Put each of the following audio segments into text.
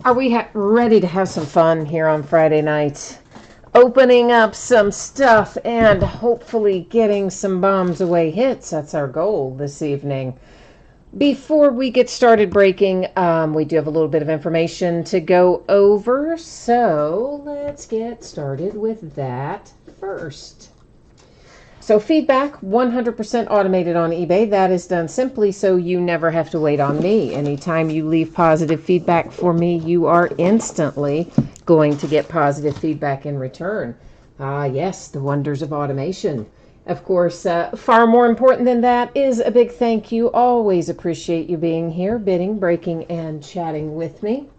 Are we ready to have some fun here on Friday night? Opening up some stuff and hopefully getting some bombs away hits. That's our goal this evening. Before we get started breaking, we do have a little bit of information to go over. So let's get started with that first. So feedback, 100% automated on eBay. That is done simply so you never have to wait on me. Anytime you leave positive feedback for me, you are instantly going to get positive feedback in return. Yes, the wonders of automation. Of course, far more important than that is a big thank you. Always appreciate you being here, bidding, breaking, and chatting with me.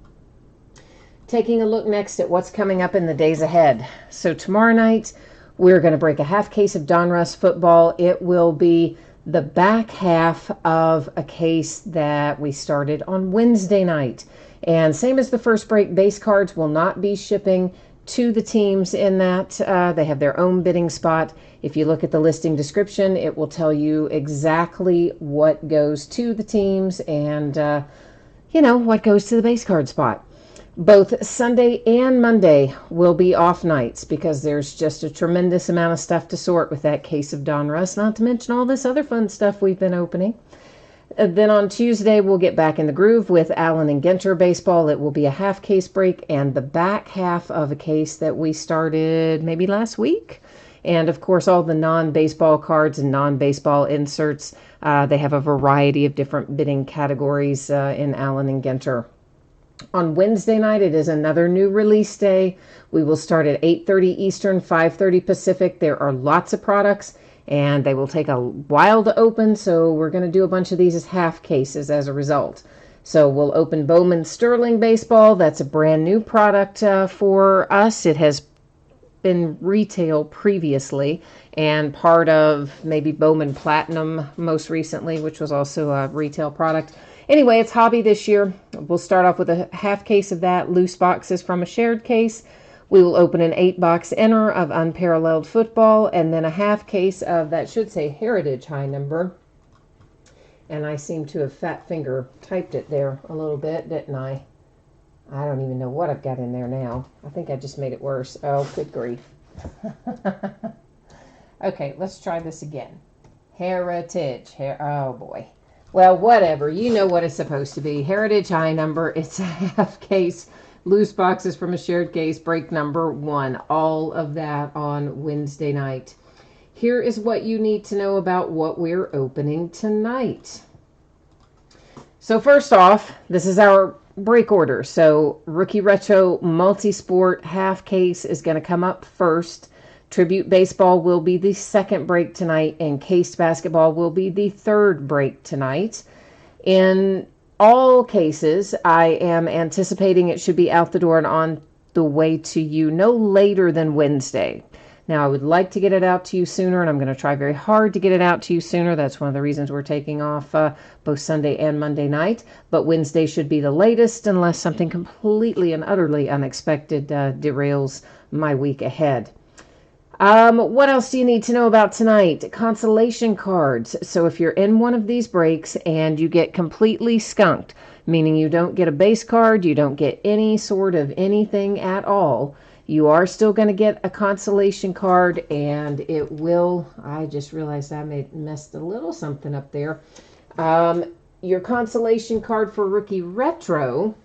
Taking a look next at what's coming up in the days ahead. So tomorrow night, we're going to break a half case of Donruss football. It will be the back half of a case that we started on Wednesday night. And same as the first break, base cards will not be shipping to the teams in that. They have their own bidding spot. If you look at the listing description, it will tell you exactly what goes to the teams and, what goes to the base card spot. Both Sunday and Monday will be off nights because there's just a tremendous amount of stuff to sort with that case of Donruss, not to mention all this other fun stuff we've been opening. Then on Tuesday, we'll get back in the groove with Allen and Ginter baseball. It will be a half case break and the back half of a case that we started maybe last week. And of course, all the non-baseball cards and non-baseball inserts, they have a variety of different bidding categories in Allen and Ginter. On Wednesday night, it is another new release day. We will start at 8:30 Eastern, 5:30 Pacific. There are lots of products, and they will take a while to open, so we're going to do a bunch of these as half cases as a result. So we'll open Bowman Sterling Baseball. That's a brand new product for us. It has been retail previously and part of maybe Bowman Platinum most recently, which was also a retail product. Anyway, it's hobby this year. We'll start off with a half case of that, loose boxes from a shared case. We will open an 8-box inner of unparalleled football, and then a half case of, that should say Heritage high number. And I seem to have fat finger typed it there a little bit, didn't I? I don't even know what I've got in there now. I think I just made it worse. Oh, good grief. Okay, let's try this again. Heritage. Oh, boy. Well, whatever. You know what it's supposed to be. Heritage high number. It's a half case. Loose boxes from a shared case. Break number 1. All of that on Wednesday night. Here is what you need to know about what we're opening tonight. So first off, this is our break order. So Rookie Retro Multi-Sport half case is going to come up first. Tribute Baseball will be the second break tonight, and Encased Basketball will be the third break tonight. In all cases, I am anticipating it should be out the door and on the way to you no later than Wednesday. Now, I would like to get it out to you sooner, and I'm going to try very hard to get it out to you sooner. That's one of the reasons we're taking off both Sunday and Monday night. But Wednesday should be the latest unless something completely and utterly unexpected derails my week ahead. What else do you need to know about tonight? Consolation cards. So if you're in one of these breaks and you get completely skunked, meaning you don't get a base card, you don't get any sort of anything at all, you are still going to get a consolation card, and it will, I just realized I messed a little something up there. Your consolation card for Rookie Retro,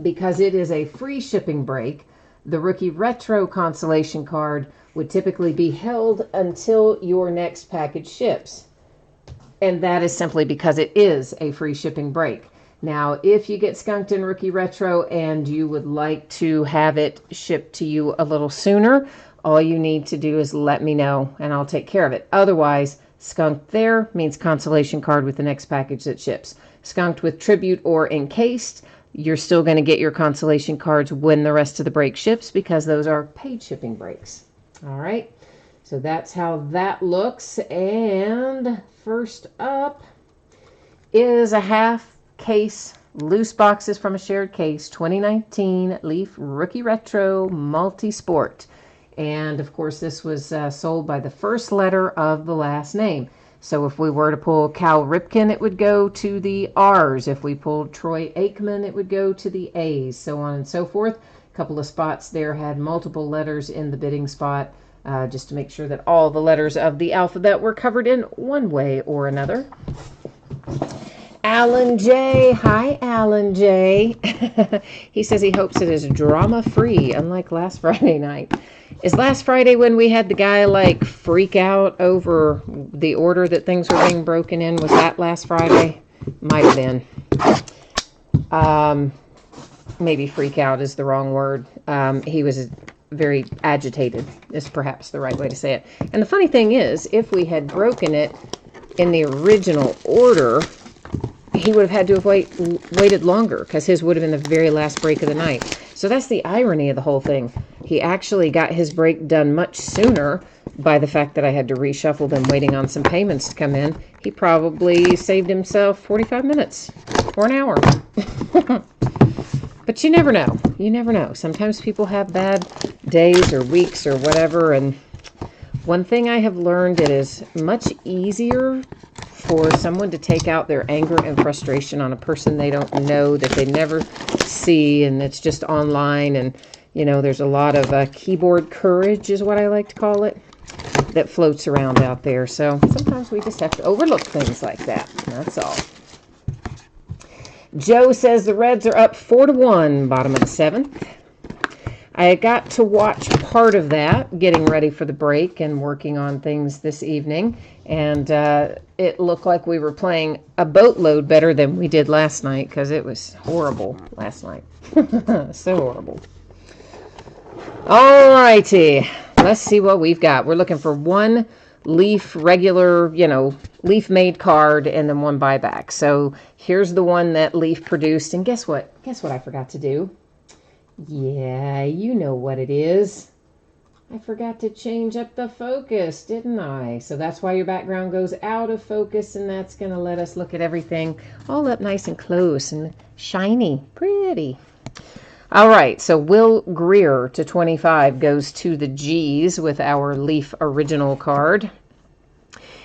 because it is a free shipping break, the Rookie Retro consolation card would typically be held until your next package ships. And that is simply because it is a free shipping break. Now, if you get skunked in Rookie Retro and you would like to have it shipped to you a little sooner, all you need to do is let me know and I'll take care of it. Otherwise, skunked there means consolation card with the next package that ships. Skunked with Tribute or Encased, you're still going to get your consolation cards when the rest of the break ships because those are paid shipping breaks. All right, so that's how that looks. And first up is a half case, loose boxes from a shared case, 2019 Leaf Rookie Retro Multi-Sport. And of course, this was sold by the first letter of the last name. So if we were to pull Cal Ripken, it would go to the R's. If we pulled Troy Aikman, it would go to the A's, so on and so forth. A couple of spots there had multiple letters in the bidding spot, just to make sure that all the letters of the alphabet were covered in one way or another. Alan J. Hi, Alan J. He says he hopes it is drama-free, unlike last Friday night. Is last Friday when we had the guy, like, freak out over the order that things were being broken in? Was that last Friday? Might have been. Maybe freak out is the wrong word. He was very agitated, is perhaps the right way to say it. And the funny thing is, if we had broken it in the original order, he would have had to have waited longer, because his would have been the very last break of the night. So that's the irony of the whole thing. He actually got his break done much sooner by the fact that I had to reshuffle them waiting on some payments to come in. He probably saved himself 45 minutes or an hour. But you never know. You never know. Sometimes people have bad days or weeks or whatever. And one thing I have learned, it is much easier for someone to take out their anger and frustration on a person they don't know, that they never see, and it's just online. And, you know, there's a lot of keyboard courage is what I like to call it, that floats around out there. So sometimes we just have to overlook things like that. That's all. Joe says the Reds are up 4-1, bottom of the 7th. I got to watch part of that, getting ready for the break and working on things this evening. And it looked like we were playing a boatload better than we did last night, because it was horrible last night. So horrible. All righty. Let's see what we've got. We're looking for one Leaf regular, Leaf made card, and then one buyback. So here's the one that Leaf produced. And guess what? Guess what I forgot to do? Yeah, you know what it is. I forgot to change up the focus, didn't I? So that's why your background goes out of focus, and that's going to let us look at everything all up nice and close and shiny. Pretty. All right, so Will Greer to 25 goes to the G's with our Leaf original card.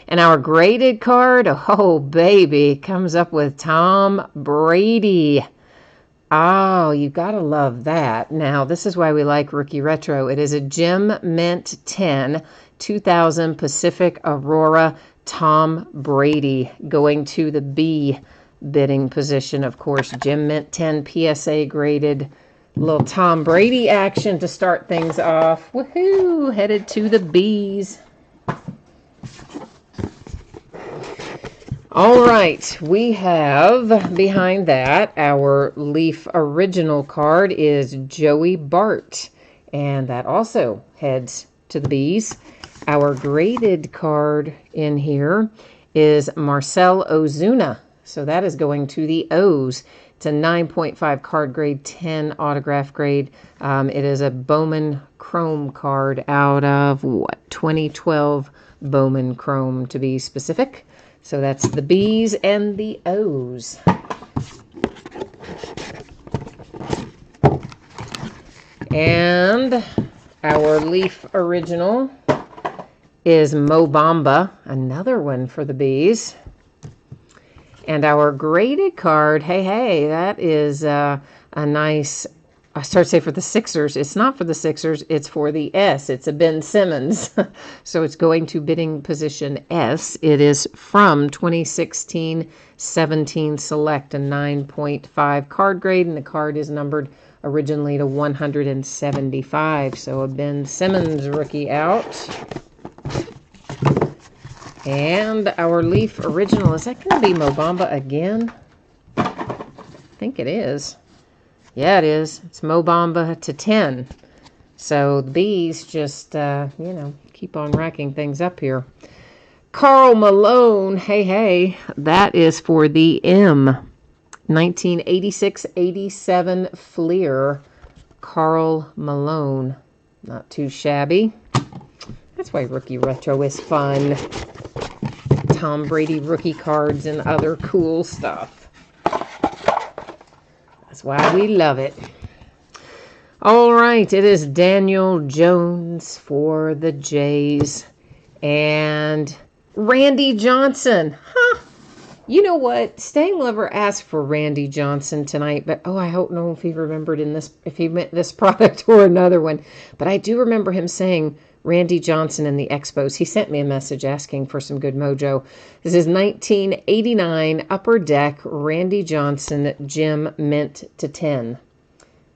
And our graded card, oh baby, comes up with Tom Brady. Oh, you gotta love that. Now, this is why we like Rookie Retro. It is a Gem Mint 10, 2000 Pacific Aurora Tom Brady, going to the B bidding position, of course. Gem Mint 10 PSA graded. Little Tom Brady action to start things off. Woohoo! Headed to the B's. All right, we have behind that our Leaf original card is Joey Bart, and that also heads to the B's. Our graded card in here is Marcell Ozuna, so that is going to the O's. It's a 9.5 card grade, 10 autograph grade. It is a Bowman Chrome card out of, 2012 Bowman Chrome to be specific. So that's the B's and the O's. And our Leaf original is Mo Bamba, another one for the B's. And our graded card, hey, that is a nice, I start to say for the Sixers. It's not for the Sixers, it's for the S. It's a Ben Simmons. So it's going to bidding position S. It is from 2016-17 Select, a 9.5 card grade, and the card is numbered originally to 175. So a Ben Simmons rookie out. And our Leaf original, is that going to be Mo Bamba again? I think it is. Yeah, it is. It's Mo Bamba to 10. So the B's just, keep on racking things up here. Karl Malone, hey, that is for the M. 1986-87 Fleer. Karl Malone. Not too shabby. That's why Rookie Retro is fun. Tom Brady rookie cards and other cool stuff. That's why we love it. All right, it is Daniel Jones for the Jays. And Randy Johnson. Huh. You know what? Staying Lover asked for Randy Johnson tonight, but I don't know if he remembered if he meant this product or another one. But I do remember him saying Randy Johnson in the Expos. He sent me a message asking for some good mojo. This is 1989 Upper Deck Randy Johnson Gem Mint to 10.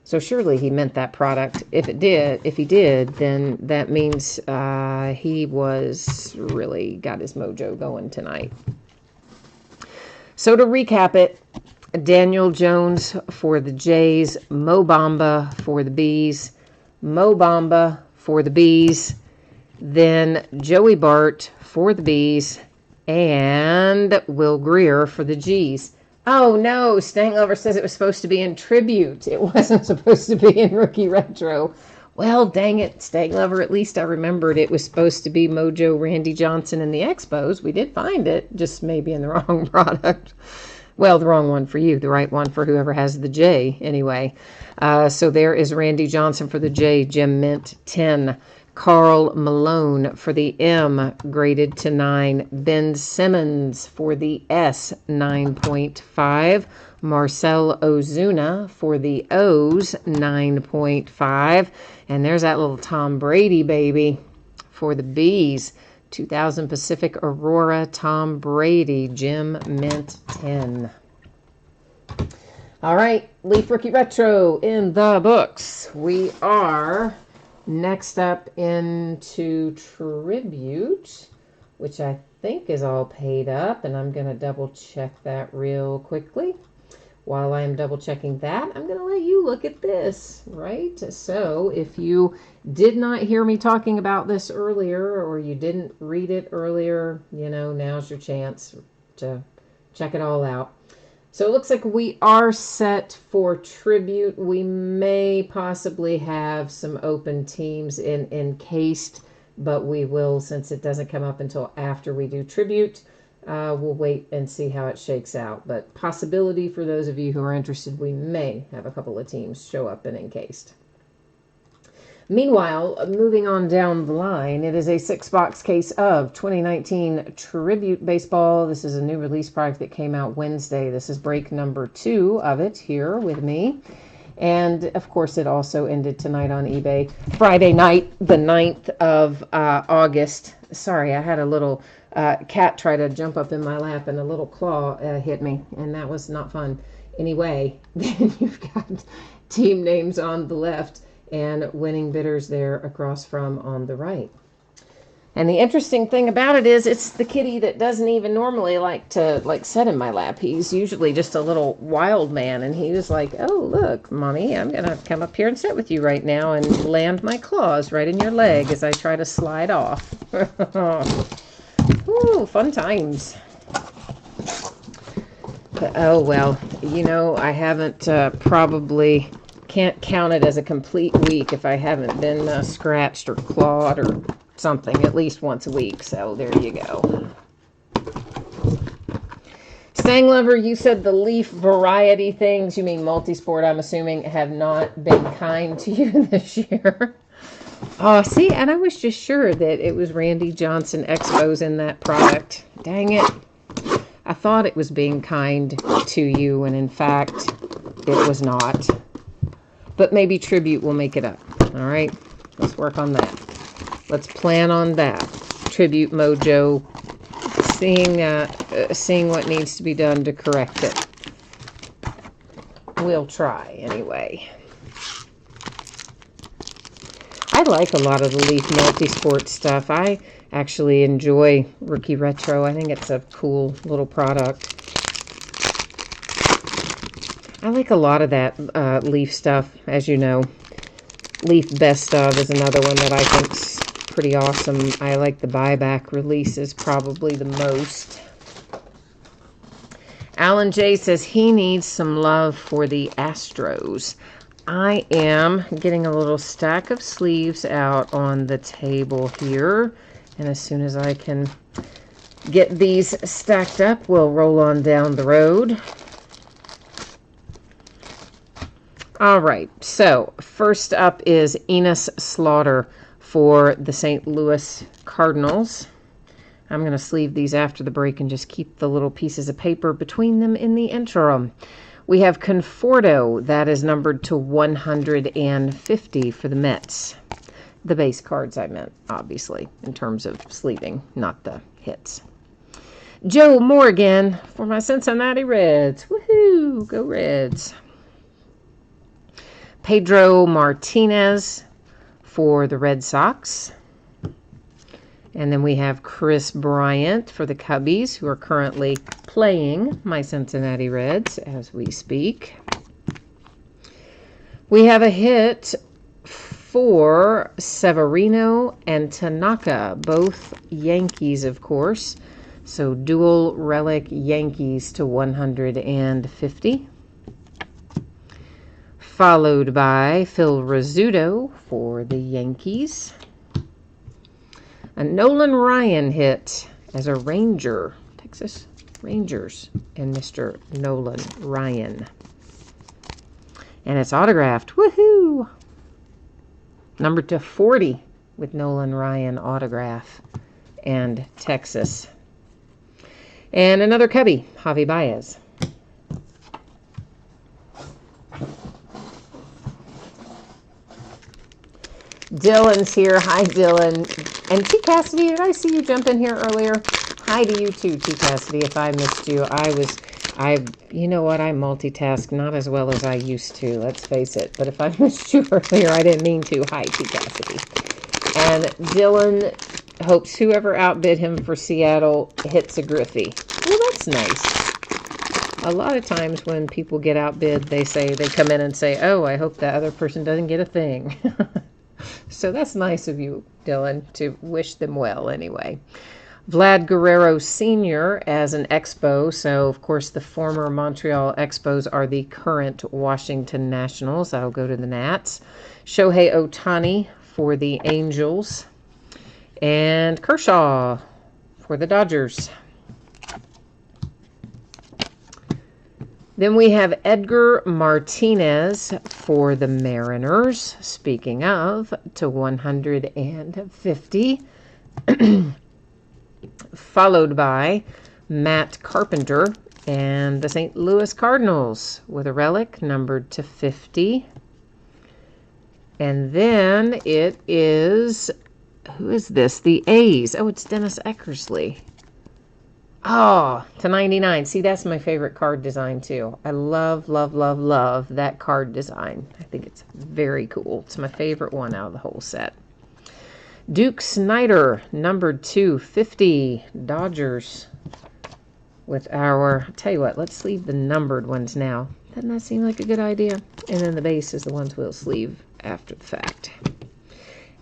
So surely he meant that product. If he did, then that means he was really got his mojo going tonight. So to recap it, Daniel Jones for the Jays, Mo Bamba for the Bs, Mo Bamba for the Bs, then Joey Bart for the Bs, and Will Greer for the Gs. Oh no, Stang Lover says it was supposed to be in tribute. It wasn't supposed to be in Rookie Retro. Well, dang it, Stang Lover, at least I remembered it was supposed to be Mojo Randy Johnson in the Expos. We did find it, just maybe in the wrong product. Well, the wrong one for you, the right one for whoever has the J, anyway. So there is Randy Johnson for the J, Gem Mint 10. Carl Malone for the M, graded to 9. Ben Simmons for the S, 9.5. Marcel Ozuna for the O's, 9.5. And there's that little Tom Brady baby for the B's. 2000 Pacific Aurora Tom Brady, Gem Mint 10. All right, Leaf Rookie Retro in the books. We are next up into Tribute, which I think is all paid up, and I'm going to double check that real quickly. While I'm double checking that, I'm going to let you look at this, right? So if you did not hear me talking about this earlier, or you didn't read it earlier, now's your chance to check it all out. So it looks like we are set for Tribute. We may possibly have some open teams in encased, but we will, since it doesn't come up until after we do Tribute, we'll wait and see how it shakes out. But possibility for those of you who are interested, we may have a couple of teams show up in encased. Meanwhile, moving on down the line, it is a 6-box case of 2019 Tribute Baseball. This is a new release product that came out Wednesday. This is break number 2 of it here with me. And, of course, it also ended tonight on eBay. Friday night, the 9th of August. Sorry, I had a little cat try to jump up in my lap, and a little claw hit me, and that was not fun. Anyway, then you've got team names on the left and winning bidders there across from on the right. And the interesting thing about it is it's the kitty that doesn't even normally like to sit in my lap. He's usually just a little wild man, and he was like, oh, look, Mommy, I'm going to come up here and sit with you right now and land my claws right in your leg as I try to slide off. Ooh, fun times. But, oh, well, I haven't probably can't count it as a complete week if I haven't been scratched or clawed or something at least once a week. So there you go. Stang Lover, you said the Leaf variety things, you mean multisport, I'm assuming, have not been kind to you this year. Oh, see, and I was just sure that it was Randy Johnson Expos in that product. Dang it. I thought it was being kind to you, and in fact, it was not. But maybe Tribute will make it up. All right, let's work on that. Let's plan on that. Tribute Mojo, seeing what needs to be done to correct it. We'll try anyway. I like a lot of the Leaf Multisport stuff. I actually enjoy Rookie Retro. I think it's a cool little product. I like a lot of that Leaf stuff, as you know. Leaf Best Of is another one that I think's pretty awesome. I like the buyback releases probably the most. Alan J says he needs some love for the Astros. I am getting a little stack of sleeves out on the table here. And as soon as I can get these stacked up, we'll roll on down the road. All right, so first up is Enos Slaughter for the St. Louis Cardinals. I'm going to sleeve these after the break and just keep the little pieces of paper between them in the interim. We have Conforto. That is numbered to 150 for the Mets. The base cards I meant, obviously, in terms of sleeving, not the hits. Joe Morgan for my Cincinnati Reds. Woohoo! Go Reds. Pedro Martinez for the Red Sox. And then we have Chris Bryant for the Cubbies, who are currently playing my Cincinnati Reds as we speak. We have a hit for Severino and Tanaka, both Yankees, of course. So dual relic Yankees to 150. Followed by Phil Rizzuto for the Yankees. A Nolan Ryan hit as a Ranger, Texas Rangers, and Mr. Nolan Ryan. And it's autographed. Woohoo! Numbered to 40 with Nolan Ryan autograph and Texas. And another Cubby, Javi Baez. Dylan's here. Hi, Dylan. And T. Cassidy, did I see you jump in here earlier? Hi to you too, T. Cassidy. If I missed you, you know what? I multitask not as well as I used to, let's face it. But if I missed you earlier, I didn't mean to. Hi, T. Cassidy. And Dylan hopes whoever outbid him for Seattle hits a Griffey. Well, that's nice. A lot of times when people get outbid, they come in and say, oh, I hope that other person doesn't get a thing. So that's nice of you, Dylan, to wish them well anyway. Vlad Guerrero Sr. as an Expo. So, of course, the former Montreal Expos are the current Washington Nationals. That'll go to the Nats. Shohei Ohtani for the Angels. And Kershaw for the Dodgers. Then we have Edgar Martinez for the Mariners. Speaking of, to 150. Followed by Matt Carpenter and the St. Louis Cardinals with a relic numbered to 50. And then it is, who is this? The A's. Oh, it's Dennis Eckersley. Oh, to 99. See, that's my favorite card design, too. I love, love, love, love that card design. I think it's very cool. It's my favorite one out of the whole set. Duke Snyder, numbered 250, Dodgers. With our, I'll tell you what, let's sleeve the numbered ones now. Doesn't that seem like a good idea? And then the base is the ones we'll sleeve after the fact.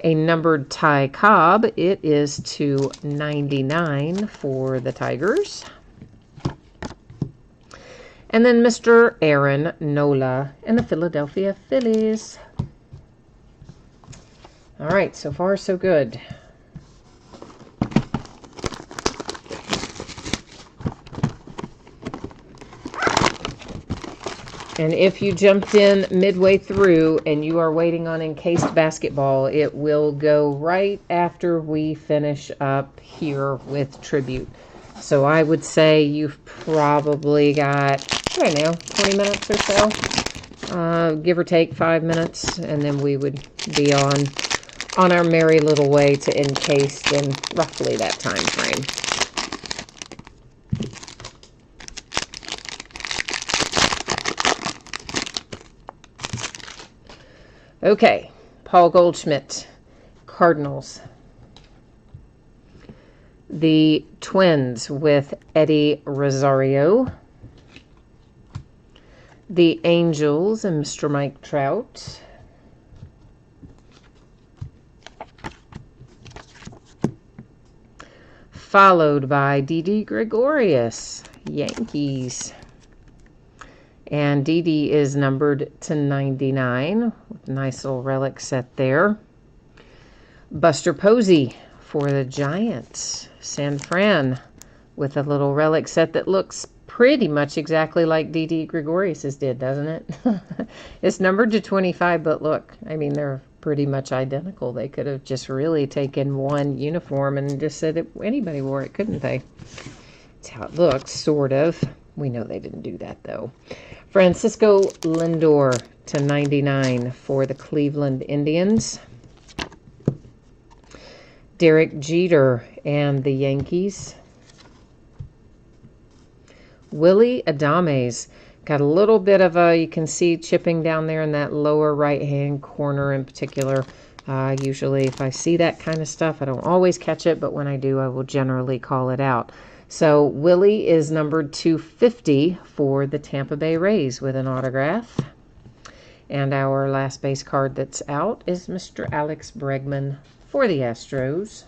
A numbered Ty Cobb. It is to 99 for the Tigers. And then Mr. Aaron Nola and the Philadelphia Phillies. All right, so far so good. And if you jumped in midway through and you are waiting on encased basketball, it will go right after we finish up here with tribute. So I would say you've probably got, I don't know, 20 minutes or so, give or take 5 minutes, and then we would be on our merry little way to encased in roughly that time frame. Okay, Paul Goldschmidt, Cardinals. The Twins with Eddie Rosario. The Angels and Mr. Mike Trout. Followed by Didi Gregorius, Yankees. And Didi is numbered to 99. Nice little relic set there. Buster Posey for the Giants. San Fran with a little relic set that looks pretty much exactly like Didi Gregorius's did, doesn't it? It's numbered to 25, but look, I mean, they're pretty much identical. They could have just really taken one uniform and just said that anybody wore it, couldn't they? That's how it looks, sort of. We know they didn't do that, though. Francisco Lindor /99 for the Cleveland Indians. Derek Jeter and the Yankees. Willie Adames. Got a little bit of a, you can see chipping down there in that lower right-hand corner in particular. Usually if I see that kind of stuff, I don't always catch it, but when I do, I will generally call it out. So Willie is numbered 250 for the Tampa Bay Rays with an autograph. And our last base card that's out is Mr. Alex Bregman for the Astros.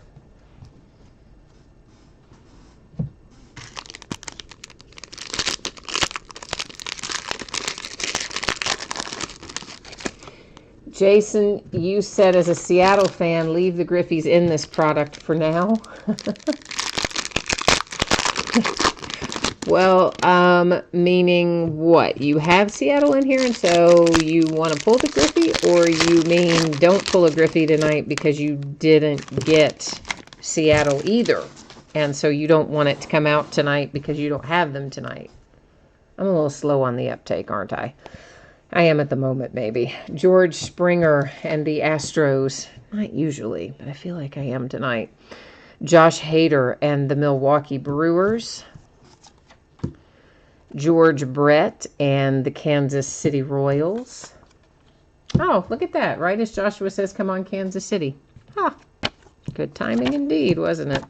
Jason, you said as a Seattle fan, leave the Griffies in this product for now. Well, meaning what? You have Seattle in here, and so you want to pull the Griffey, or you mean don't pull a Griffey tonight because you didn't get Seattle either, and so you don't want it to come out tonight because you don't have them tonight? I'm a little slow on the uptake, aren't I? I am at the moment, maybe. George Springer and the Astros. Not usually, but I feel like I am tonight. Josh Hader and the Milwaukee Brewers. George Brett and the Kansas City Royals. Oh, look at that. Right as Joshua says, come on, Kansas City. Ah, good timing indeed, wasn't it?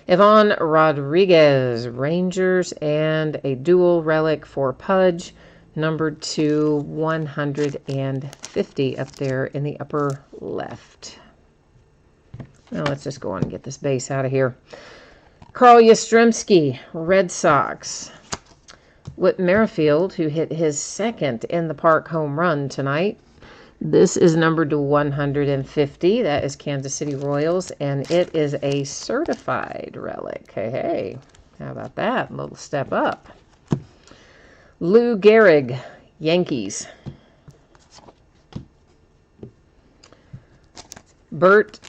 Ivan Rodriguez, Rangers, and a dual relic for Pudge, numbered to 150 up there in the upper left. Now let's just go on and get this base out of here. Carl Yastrzemski, Red Sox. Whit Merrifield, who hit his second in the park home run tonight. This is numbered to 150. That is Kansas City Royals, and it is a certified relic. Hey, hey, how about that? A little step up. Lou Gehrig, Yankees. Bert,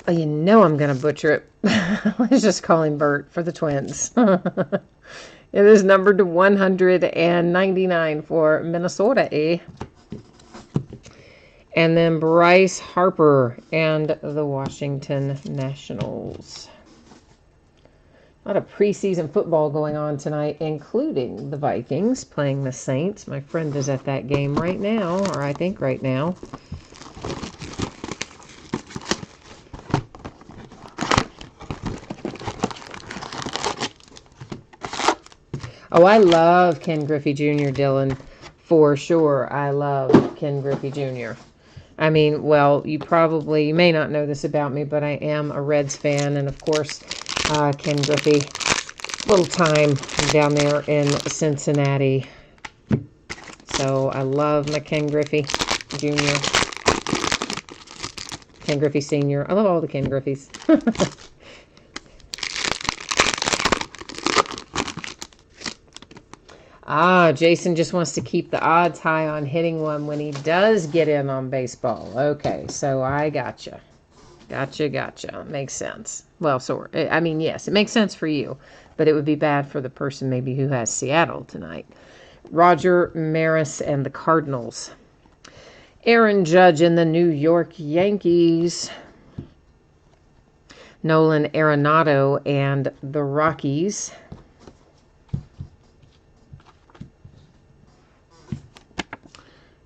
you know I'm going to butcher it. Let's just call him Bert for the Twins. It is numbered to 199 for Minnesota, eh? And then Bryce Harper and the Washington Nationals. A lot of preseason football going on tonight, including the Vikings playing the Saints. My friend is at that game right now, or I think right now. Oh, I love Ken Griffey Jr., Dylan, for sure. I love Ken Griffey Jr. I mean, well, you may not know this about me, but I am a Reds fan, and of course, Ken Griffey, little time down there in Cincinnati. So I love my Ken Griffey Jr., Ken Griffey Sr. I love all the Ken Griffeys. Jason just wants to keep the odds high on hitting one when he does get in on baseball. Okay, so I gotcha. Gotcha. Makes sense. Well, I mean, yes, it makes sense for you, but it would be bad for the person maybe who has Seattle tonight. Roger Maris and the Cardinals. Aaron Judge and the New York Yankees. Nolan Arenado and the Rockies.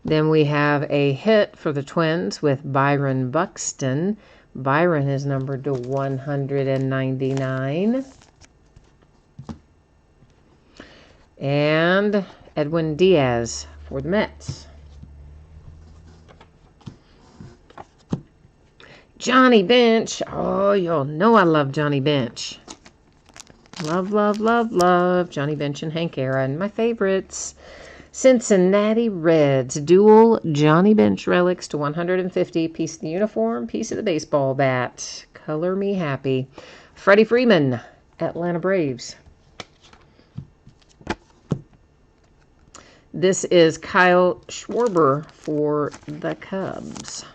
Then we have a hit for the Twins with Byron Buxton. Byron is numbered to 199. And Edwin Diaz for the Mets. Johnny Bench. Oh, you'll know I love Johnny Bench. Love Johnny Bench and Hank Aaron. My favorites. Cincinnati Reds, dual Johnny Bench relics to 150. Piece of the uniform, piece of the baseball bat. Color me happy. Freddie Freeman, Atlanta Braves. This is Kyle Schwarber for the Cubs.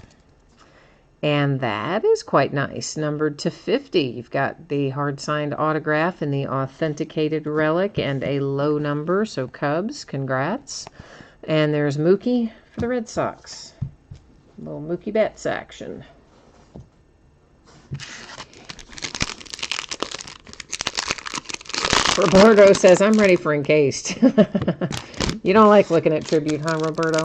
And that is quite nice, numbered to 50. You've got the hard-signed autograph in the authenticated relic and a low number, so Cubs, congrats. And there's Mookie for the Red Sox. A little Mookie Betts action. Roberto says, I'm ready for encased. You don't like looking at tribute, huh, Roberto?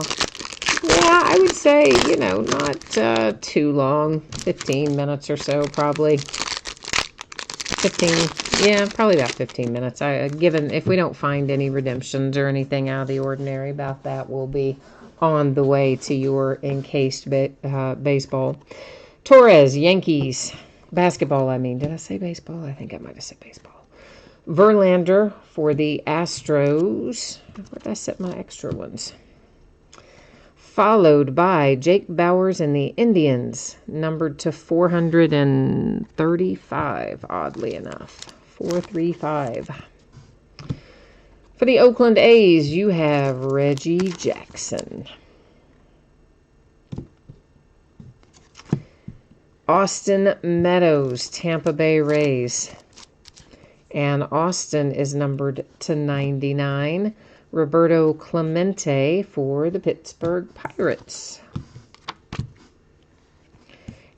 Yeah, I would say, not too long. 15 minutes or so, probably. 15, yeah, probably about 15 minutes. Given if we don't find any redemptions or anything out of the ordinary about that, we'll be on the way to your encased baseball. Torres, Yankees. Basketball, I mean. Did I say baseball? I think I might have said baseball. Verlander for the Astros. Where did I set my extra ones? Followed by Jake Bowers and the Indians, numbered to 435, oddly enough. 435. For the Oakland A's, you have Reggie Jackson. Austin Meadows, Tampa Bay Rays. And Austin is numbered to 99. Roberto Clemente for the Pittsburgh Pirates.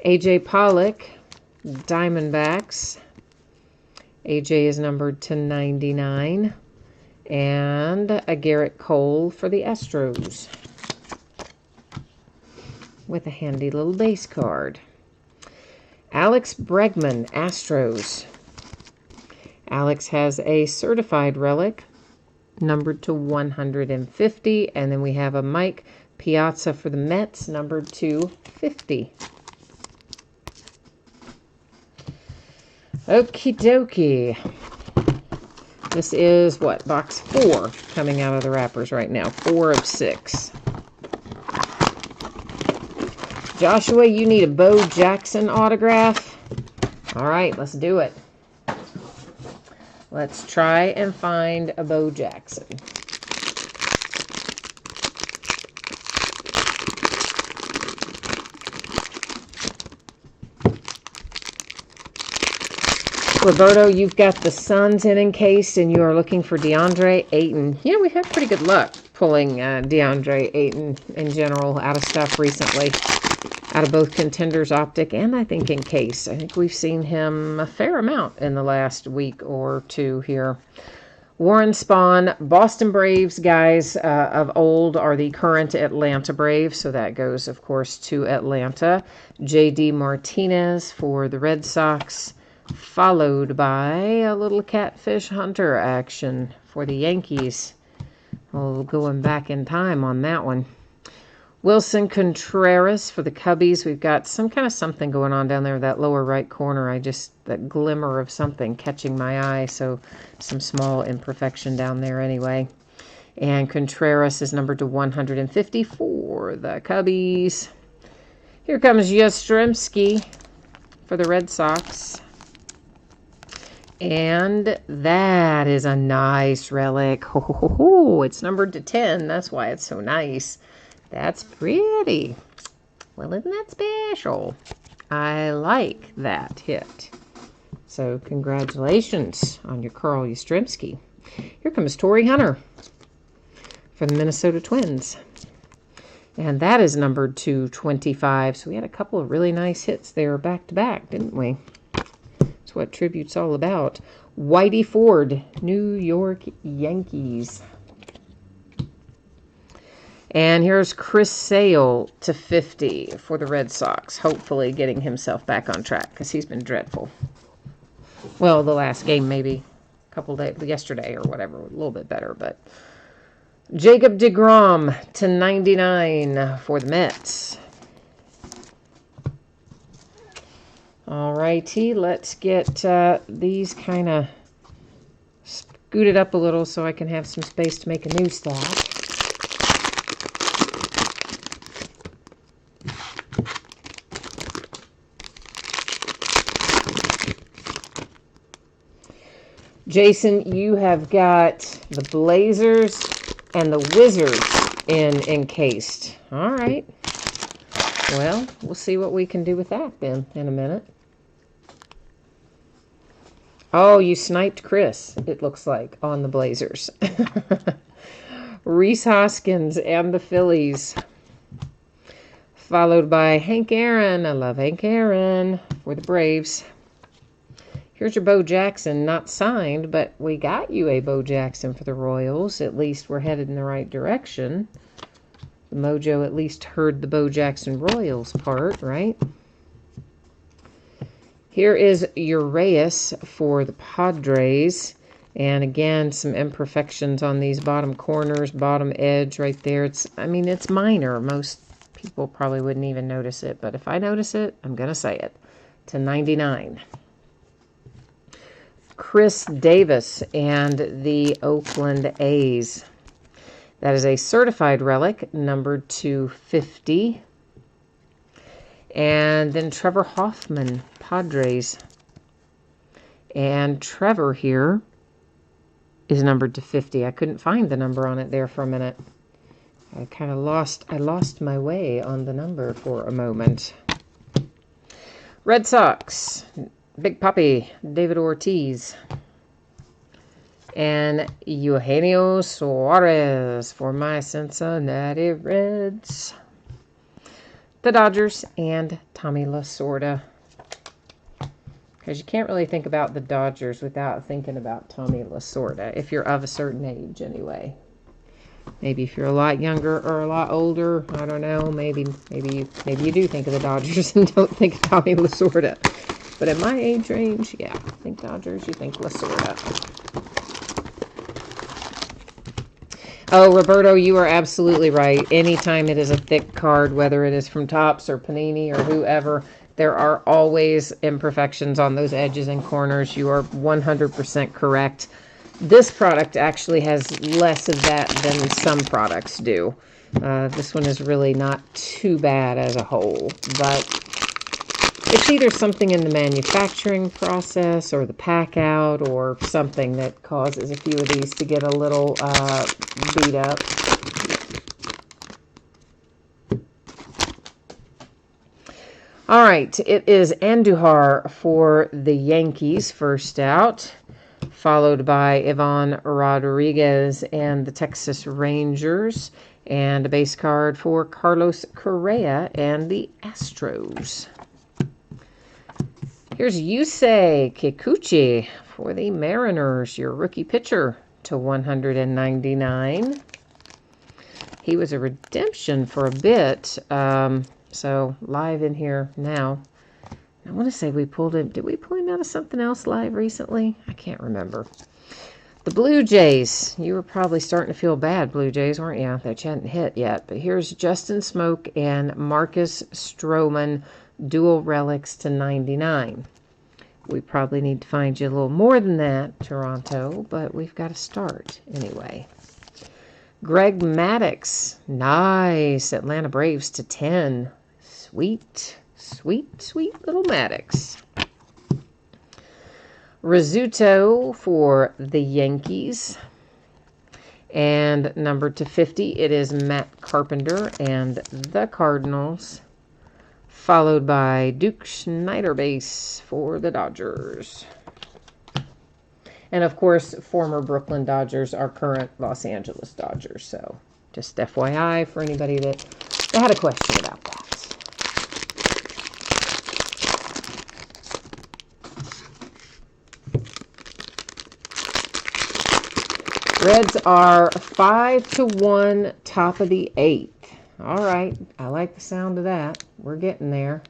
A.J. Pollock, Diamondbacks. A.J. is numbered to 99. And a Garrett Cole for the Astros. With a handy little base card. Alex Bregman, Astros. Alex has a certified relic, numbered to 150, and then we have a Mike Piazza for the Mets, numbered to 50. Okie dokie. This is what? Box 4 coming out of the wrappers right now. 4 of 6. Joshua, you need a Bo Jackson autograph. All right, let's do it. Let's try and find a Bo Jackson. Roberto, you've got the Suns in encased, and you are looking for DeAndre Ayton. Yeah, we've had pretty good luck pulling DeAndre Ayton in general out of stuff recently. Out of both Contenders Optic and I think encased. I think we've seen him a fair amount in the last week or two here. Warren Spahn, Boston Braves guys of old are the current Atlanta Braves, so that goes, of course, to Atlanta. J.D. Martinez for the Red Sox, followed by a little Catfish Hunter action for the Yankees. Oh, going back in time on that one. Wilson Contreras for the Cubbies. We've got some kind of something going on down there, that lower right corner. That glimmer of something catching my eye, so some small imperfection down there anyway. And Contreras is numbered to 150 for the Cubbies. Here comes Yastrzemski for the Red Sox. And that is a nice relic. Ho, ho, ho, ho. It's numbered to 10. That's why it's so nice. That's pretty. Well, isn't that special? I like that hit. So congratulations on your Carl Yastrzemski. Here comes Torrey Hunter for the Minnesota Twins. And that is numbered to 25. So we had a couple of really nice hits there back to back, didn't we? That's what Tribute's all about. Whitey Ford, New York Yankees. And here's Chris Sale to 50 for the Red Sox, hopefully getting himself back on track because he's been dreadful. Well, the last game maybe a couple days, yesterday or whatever, a little bit better. But Jacob deGrom to 99 for the Mets. All righty, let's get these kind of scooted up a little so I can have some space to make a new stack. Jason, you have got the Blazers And the Wizards in encased. All right. Well, we'll see what we can do with that then in a minute. Oh, you sniped Chris, it looks like, on the Blazers. Reese Hoskins and the Phillies. Followed by Hank Aaron. I love Hank Aaron for the Braves. Here's your Bo Jackson, not signed, but we got you a Bo Jackson for the Royals. At least we're headed in the right direction. The Mojo at least heard the Bo Jackson Royals part, right? Here is Urias for the Padres. And again, some imperfections on these bottom corners, bottom edge right there. It's minor. Most people probably wouldn't even notice it. But if I notice it, I'm going to say it. To 99. Chris Davis and the Oakland A's. That is a certified relic, numbered to 50. And then Trevor Hoffman, Padres. And Trevor here is numbered to 50. I couldn't find the number on it there for a minute. I lost my way on the number for a moment. Red Sox, Big Papi, David Ortiz. And Eugenio Suarez for my Cincinnati Reds. The Dodgers and Tommy Lasorda. Because you can't really think about the Dodgers without thinking about Tommy Lasorda, if you're of a certain age anyway. Maybe if you're a lot younger or a lot older, I don't know, maybe you do think of the Dodgers and don't think of Tommy Lasorda. But at my age range, yeah, think Dodgers, you think Lasorda. Oh, Roberto, you are absolutely right. Anytime it is a thick card, whether it is from Topps or Panini or whoever, there are always imperfections on those edges and corners. You are 100% correct. This product actually has less of that than some products do. This one is really not too bad as a whole, but it's either something in the manufacturing process or the pack out or something that causes a few of these to get a little beat up. All right, it is Andujar for the Yankees first out, followed by Ivan Rodriguez and the Texas Rangers, and a base card for Carlos Correa and the Astros. Here's Yusei Kikuchi for the Mariners, your rookie pitcher, to 199. He was a redemption for a bit, so live in here now. I want to say we pulled him. Did we pull him out of something else live recently? I can't remember. The Blue Jays. You were probably starting to feel bad, Blue Jays, weren't you? That you hadn't hit yet. But here's Justin Smoke and Marcus Stroman, dual relics to 99. We probably need to find you a little more than that, Toronto, but we've got to start anyway. Greg Maddux. Nice. Atlanta Braves to 10. Sweet, sweet, sweet little Maddux. Rizzuto for the Yankees. And numbered to 50, it is Matt Carpenter and the Cardinals. Followed by Duke Schneider base for the Dodgers. And of course, former Brooklyn Dodgers are current Los Angeles Dodgers. So just FYI for anybody that had a question about that. Reds are 5-1, top of the 8th. All right, I like the sound of that. We're getting there.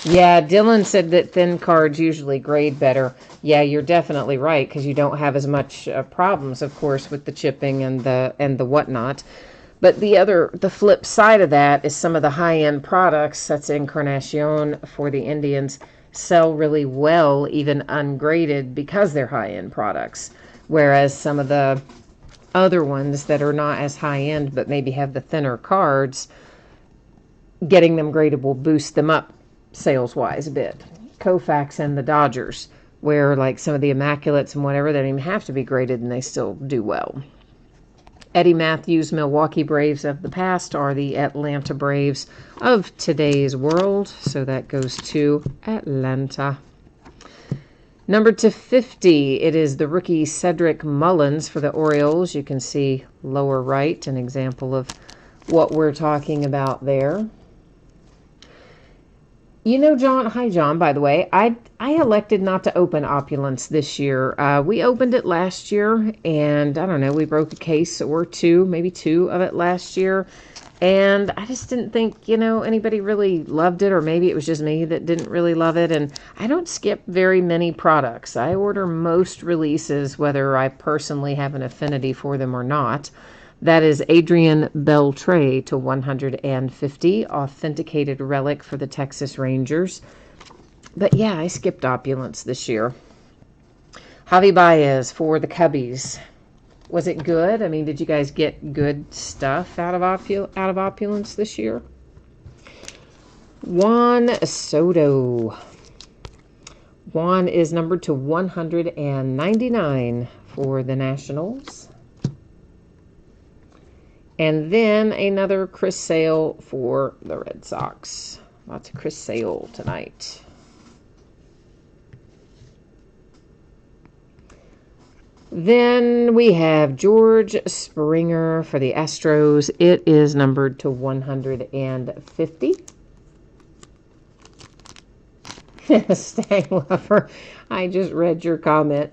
Yeah, Dylan said that thin cards usually grade better. Yeah, you're definitely right, because you don't have as much problems, of course, with the chipping and the whatnot. But the flip side of that is some of the high-end products, that's Encarnacion for the Indians, sell really well, even ungraded, because they're high-end products. Whereas some of the other ones that are not as high-end, but maybe have the thinner cards, getting them graded will boost them up sales-wise a bit. Koufax and the Dodgers, where like some of the Immaculates and whatever, they don't even have to be graded and they still do well. Eddie Matthews' Milwaukee Braves of the past are the Atlanta Braves of today's world. So that goes to Atlanta. Number 250, it is the rookie Cedric Mullins for the Orioles. You can see lower right, an example of what we're talking about there. You know, John, hi John, by the way, I elected not to open Opulence this year. We opened it last year, and I don't know, we broke a case or two, maybe two of it last year. And I just didn't think, anybody really loved it, or maybe it was just me that didn't really love it. And I don't skip very many products. I order most releases, whether I personally have an affinity for them or not. That is Adrian Beltre to 150, authenticated relic for the Texas Rangers. But yeah, I skipped Opulence this year. Javi Baez for the Cubbies. Was it good? I mean, did you guys get good stuff out of Opulence this year? Juan Soto. Juan is numbered to 199 for the Nationals. And then another Chris Sale for the Red Sox. Lots of Chris Sale tonight. Then we have George Springer for the Astros. It is numbered to 150. Stang Lover, I just read your comment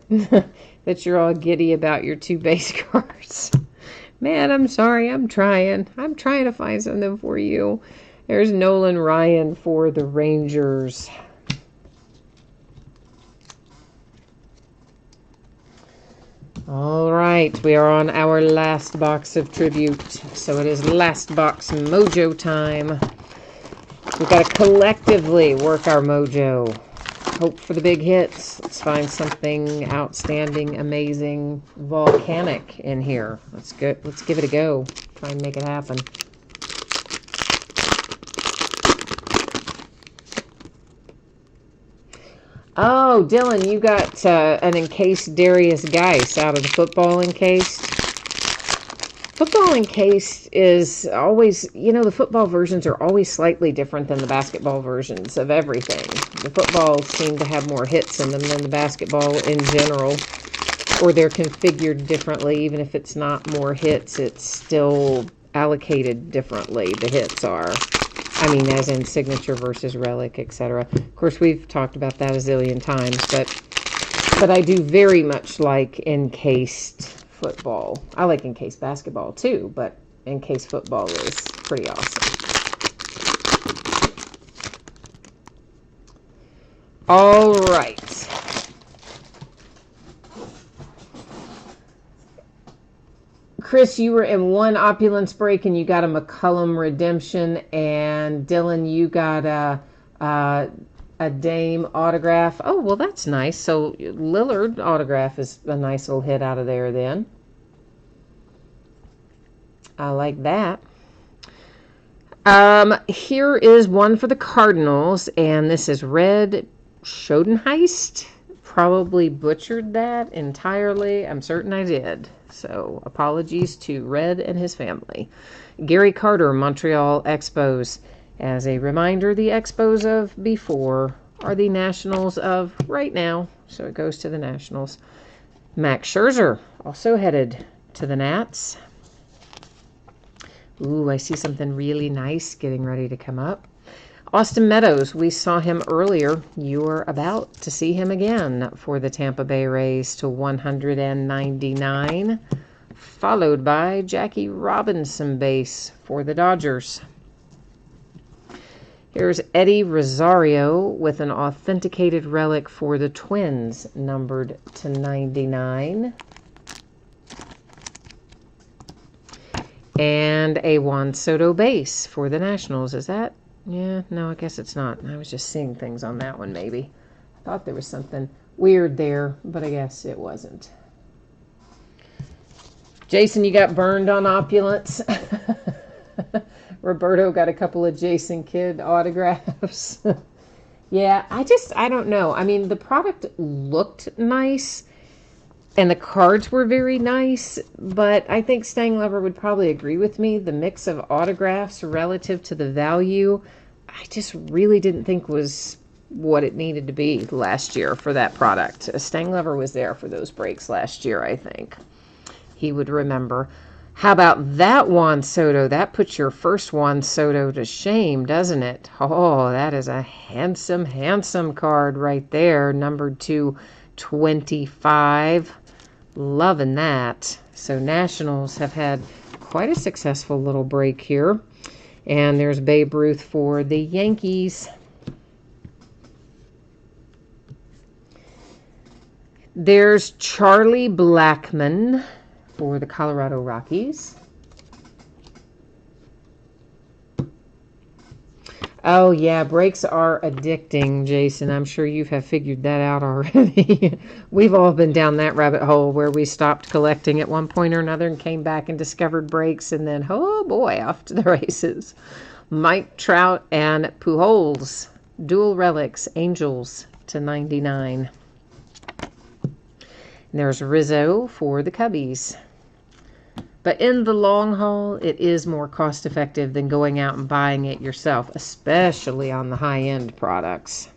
that you're all giddy about your 2 base cards. Man, I'm sorry. I'm trying to find something for you. There's Nolan Ryan for the Rangers. All right, we are on our last box of tribute. So it is last box mojo time. We've got to collectively work our mojo. Hope for the big hits. Let's find something outstanding, amazing, volcanic in here. Let's give it a go. Try and make it happen. Oh, Dylan, you got an encased Darius Geis out of the football encased. Football encased is always, the football versions are always slightly different than the basketball versions of everything. The footballs seem to have more hits in them than the basketball in general, or they're configured differently. Even if it's not more hits, it's still allocated differently, the hits are. I mean, as in signature versus relic, etc. Of course, we've talked about that a zillion times, but I do very much like encased football. I like encased basketball too, but encased football is pretty awesome. All right. Chris, you were in one Opulence break and you got a McCullum redemption, and Dylan, you got a Dame autograph. Oh, well, that's nice. So Lillard autograph is a nice little hit out of there then. I like that. Here is one for the Cardinals, and this is Red Schoenheist. Probably butchered that entirely. I'm certain I did. So apologies to Red and his family. Gary Carter, Montreal Expos. As a reminder, the Expos of before are the Nationals of right now. So it goes to the Nationals. Max Scherzer, also headed to the Nats. Ooh, I see something really nice getting ready to come up. Austin Meadows, we saw him earlier. You are about to see him again for the Tampa Bay Rays to 199, followed by Jackie Robinson base for the Dodgers. Here's Eddie Rosario with an authenticated relic for the Twins, numbered to 99. And a Juan Soto base for the Nationals. Is that? Yeah, no, I guess it's not. I was just seeing things on that one, maybe. I thought there was something weird there, but I guess it wasn't. Jason, you got burned on Opulence. Roberto got a couple of Jason Kidd autographs. Yeah, I don't know. I mean, the product looked nice and the cards were very nice, but I think Stang Lover would probably agree with me. The mix of autographs relative to the value, I just really didn't think was what it needed to be last year for that product. Stang Lover was there for those breaks last year, I think. He would remember. How about that Juan Soto? That puts your first Juan Soto to shame, doesn't it? Oh, that is a handsome, handsome card right there. Numbered to 25. Loving that. So Nationals have had quite a successful little break here. And there's Babe Ruth for the Yankees. There's Charlie Blackmon for the Colorado Rockies. Oh, yeah, breaks are addicting, Jason. I'm sure you have figured that out already. We've all been down that rabbit hole where we stopped collecting at one point or another and came back and discovered breaks, and then, oh boy, off to the races. Mike Trout and Pujols, dual relics, Angels to 99. There's Rizzo for the Cubbies. But in the long haul, it is more cost effective than going out and buying it yourself, especially on the high-end products.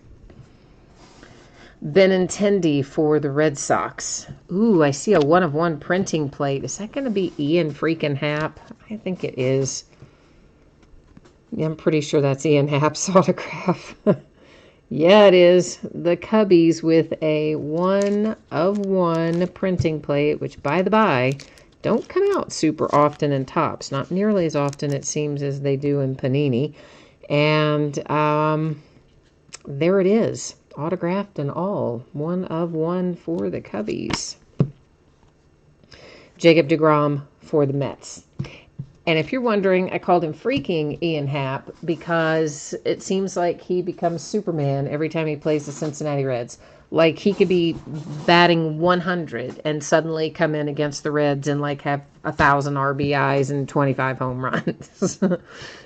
Benintendi for the Red Sox. Ooh, I see a one-of-one printing plate. Is that going to be Ian freaking Happ? I think it is. Yeah, I'm pretty sure that's Ian Happ's autograph. Yeah, it is. The Cubbies with a one-of-one printing plate, which, by the by, don't come out super often in Topps. Not nearly as often, it seems, as they do in Panini. And there it is. Autographed and all. One-of-one for the Cubbies. Jacob deGrom for the Mets. And if you're wondering, I called him freaking Ian Happ because it seems like he becomes Superman every time he plays the Cincinnati Reds. Like he could be batting 100 and suddenly come in against the Reds and like have 1,000 RBIs and 25 home runs.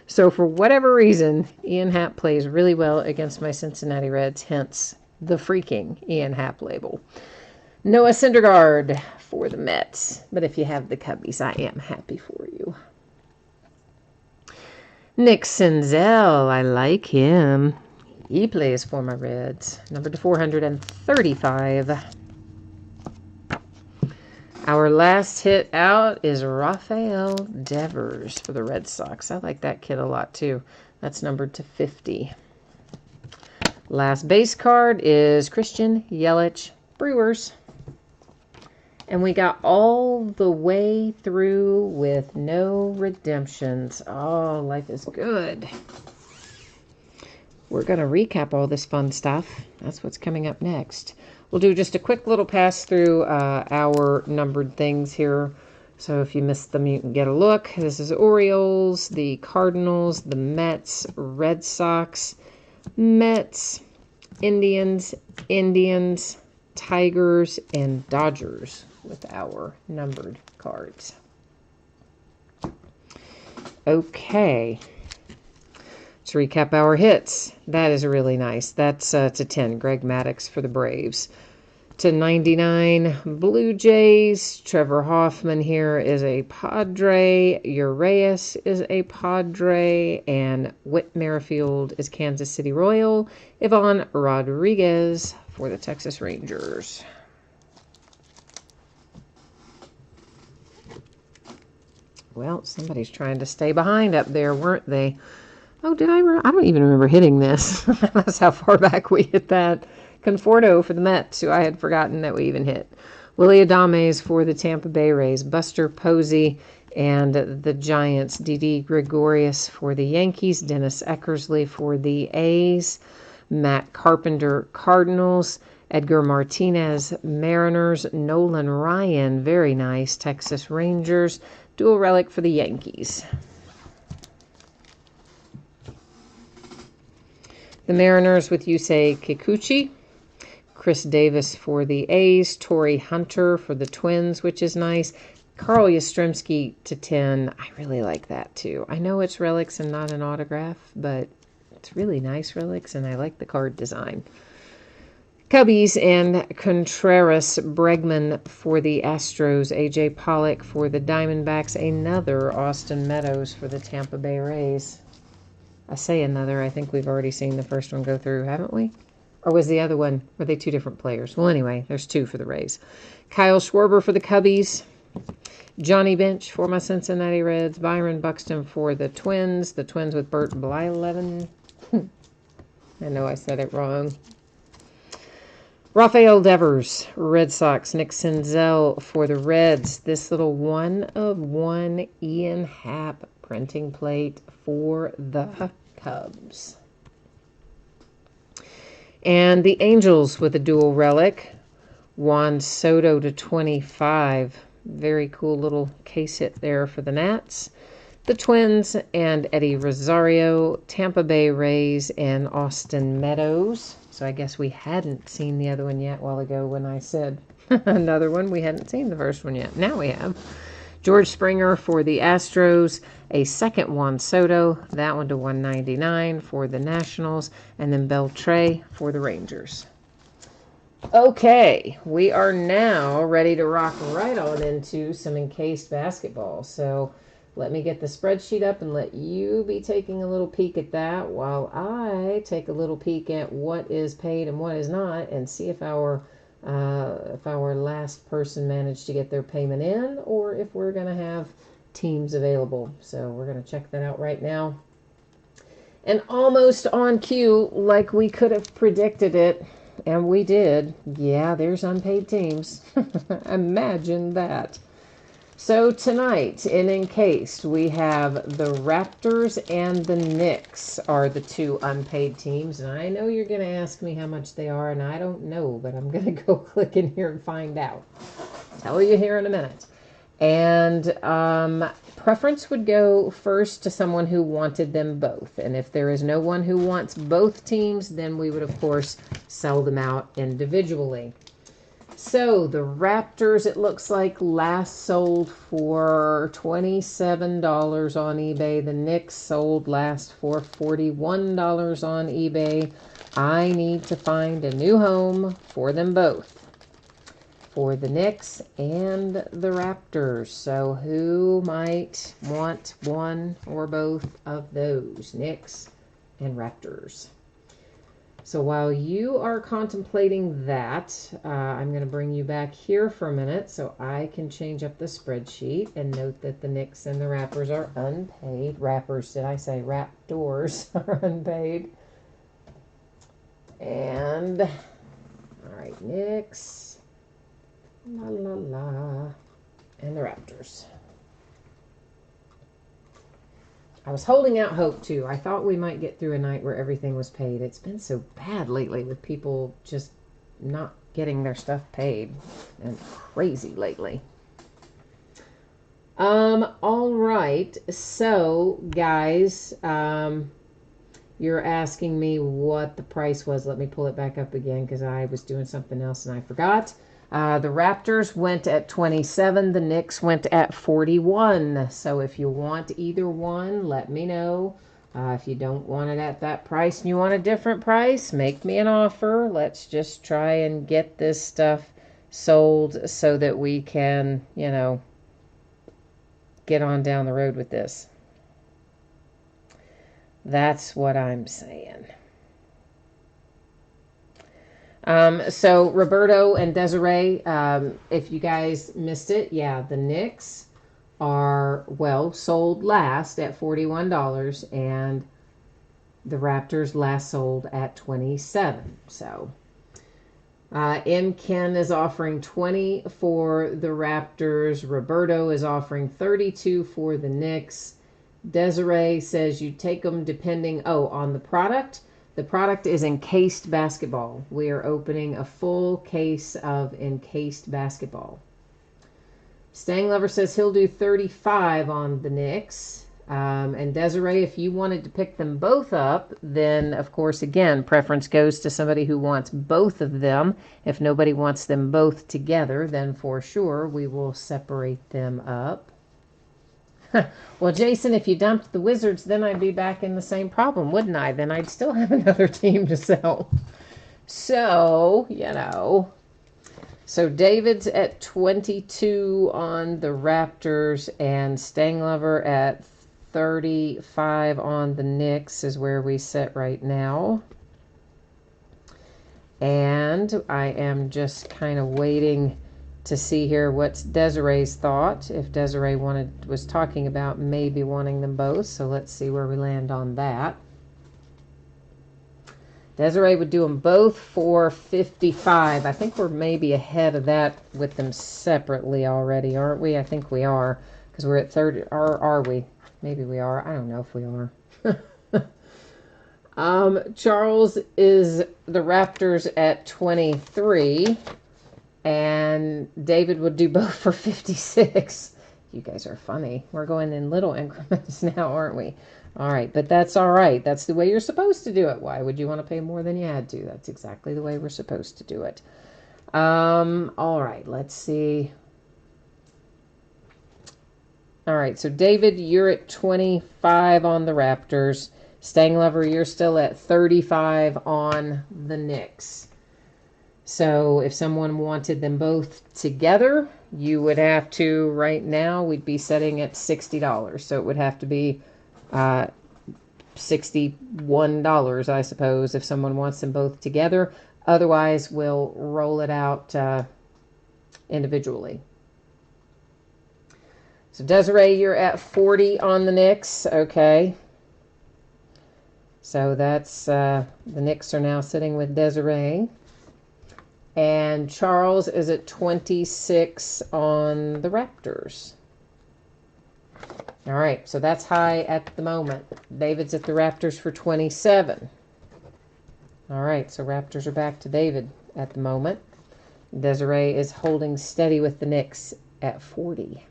So for whatever reason, Ian Happ plays really well against my Cincinnati Reds, hence the freaking Ian Happ label. Noah Syndergaard for the Mets. But if you have the Cubbies, I am happy for you. Nick Senzel, I like him. He plays for my Reds. Number to 435. Our last hit out is Rafael Devers for the Red Sox. I like that kid a lot too. That's numbered to 50. Last base card is Christian Yelich, Brewers. And we got all the way through with no redemptions. Oh, life is good. We're going to recap all this fun stuff. That's what's coming up next. We'll do just a quick little pass through our numbered things here. So if you missed them, you can get a look. This is Orioles, the Cardinals, the Mets, Red Sox, Mets, Indians, Tigers, and Dodgers with our numbered cards. Okay. Let's recap our hits. That is really nice. That's to 10. Greg Maddux for the Braves. To 99, Blue Jays. Trevor Hoffman here is a Padre. Urias is a Padre. And Whit Merrifield is Kansas City Royal. Ivan Rodriguez for the Texas Rangers. Well, somebody's trying to stay behind up there, weren't they? Oh, did I? I don't even remember hitting this. That's how far back we hit that. Conforto for the Mets, who I had forgotten that we even hit. Willie Adames for the Tampa Bay Rays. Buster Posey and the Giants. Didi Gregorius for the Yankees. Dennis Eckersley for the A's. Matt Carpenter, Cardinals. Edgar Martinez, Mariners. Nolan Ryan, very nice, Texas Rangers. Dual relic for the Yankees. The Mariners with Yusei Kikuchi. Chris Davis for the A's. Torrey Hunter for the Twins, which is nice. Carl Yastrzemski to 10. I really like that too. I know it's relics and not an autograph, but it's really nice relics, and I like the card design. Cubbies and Contreras, Bregman for the Astros, A.J. Pollock for the Diamondbacks, another Austin Meadows for the Tampa Bay Rays. I say another. I think we've already seen the first one go through, haven't we? Or was the other one, were they two different players? Well, anyway, there's two for the Rays. Kyle Schwarber for the Cubbies. Johnny Bench for my Cincinnati Reds. Byron Buxton for the Twins with Burt Blyleven. I know I said it wrong. Rafael Devers, Red Sox. Nick Senzel for the Reds. This little 1/1 Ian Happ printing plate for the Cubs. And the Angels with a dual relic. Juan Soto to 25. Very cool little case hit there for the Nats. The Twins and Eddie Rosario. Tampa Bay Rays and Austin Meadows. So I guess we hadn't seen the other one yet a while ago when I said another one. We hadn't seen the first one yet. Now we have. George Springer for the Astros. A second Juan Soto. That one to 199 for the Nationals. And then Beltre for the Rangers. Okay, we are now ready to rock right on into some encased basketball. So let me get the spreadsheet up and let you be taking a little peek at that while I take a little peek at what is paid and what is not, and see if our last person managed to get their payment in, or if we're going to have teams available. So we're going to check that out right now. And almost on cue, like we could have predicted it, and we did. Yeah, there's unpaid teams. Imagine that. So tonight, in Encased, we have the Raptors and the Knicks are the two unpaid teams. And I know you're going to ask me how much they are, and I don't know, but I'm going to go click in here and find out. Tell you here in a minute. And preference would go first to someone who wanted them both. And if there is no one who wants both teams, then we would, of course, sell them out individually. So the Raptors, it looks like, last sold for $27 on eBay. The Knicks sold last for $41 on eBay. I need to find a new home for them both, for the Knicks and the Raptors. So who might want one or both of those, Knicks and Raptors? So while you are contemplating that, I'm going to bring you back here for a minute so I can change up the spreadsheet and note that the Knicks and the Raptors are unpaid. Rappers, did I say Raptors are unpaid? And, all right, Knicks, la la la, and the Raptors. I was holding out hope, too. I thought we might get through a night where everything was paid. It's been so bad lately with people just not getting their stuff paid. And crazy lately. All right. So, guys, you're asking me what the price was. Let me pull it back up again because I was doing something else and I forgot. The Raptors went at 27. The Knicks went at 41. So if you want either one, let me know. If you don't want it at that price and you want a different price, make me an offer. Let's just try and get this stuff sold so that we can, you know, get on down the road with this. That's what I'm saying. So Roberto and Desiree, if you guys missed it, yeah, the Knicks are, well, sold last at $41, and the Raptors last sold at $27. So M. Ken is offering $20 for the Raptors. Roberto is offering $32 for the Knicks. Desiree says you take them depending, on the product. The product is encased basketball. We are opening a full case of encased basketball. Stang Lover says he'll do $35 on the Knicks. And Desiree, if you wanted to pick them both up, then of course, again, preference goes to somebody who wants both of them. If nobody wants them both together, then for sure we will separate them up. Well, Jason, if you dumped the Wizards, then I'd be back in the same problem, wouldn't I? Then I'd still have another team to sell. So, So David's at 22 on the Raptors, and Stanglover at 35 on the Knicks is where we sit right now. And I am just kind of waiting to see here what's Desiree's thought. If Desiree was talking about maybe wanting them both, so let's see where we land on that. Desiree would do them both for 55. I think we're maybe ahead of that with them separately already, aren't we? I think we are, because we're at 30. Or are we? Maybe we are. I don't know if we are. Charles is the Raptors at 23. And David would do both for 56. You guys are funny. We're going in little increments now, aren't we? All right, but that's all right. That's the way you're supposed to do it. Why would you want to pay more than you had to? That's exactly the way we're supposed to do it. All right, let's see. All right, so David, you're at 25 on the Raptors. Stanglover, you're still at 35 on the Knicks. So if someone wanted them both together, you would have to, right now, we'd be setting at $60. So it would have to be $61, I suppose, if someone wants them both together. Otherwise, we'll roll it out individually. So Desiree, you're at 40 on the Knicks. Okay. So that's, the Knicks are now sitting with Desiree. And Charles is at 26 on the Raptors. All right, so that's high at the moment. David's at the Raptors for 27. All right, so Raptors are back to David at the moment. Desiree is holding steady with the Knicks at 40.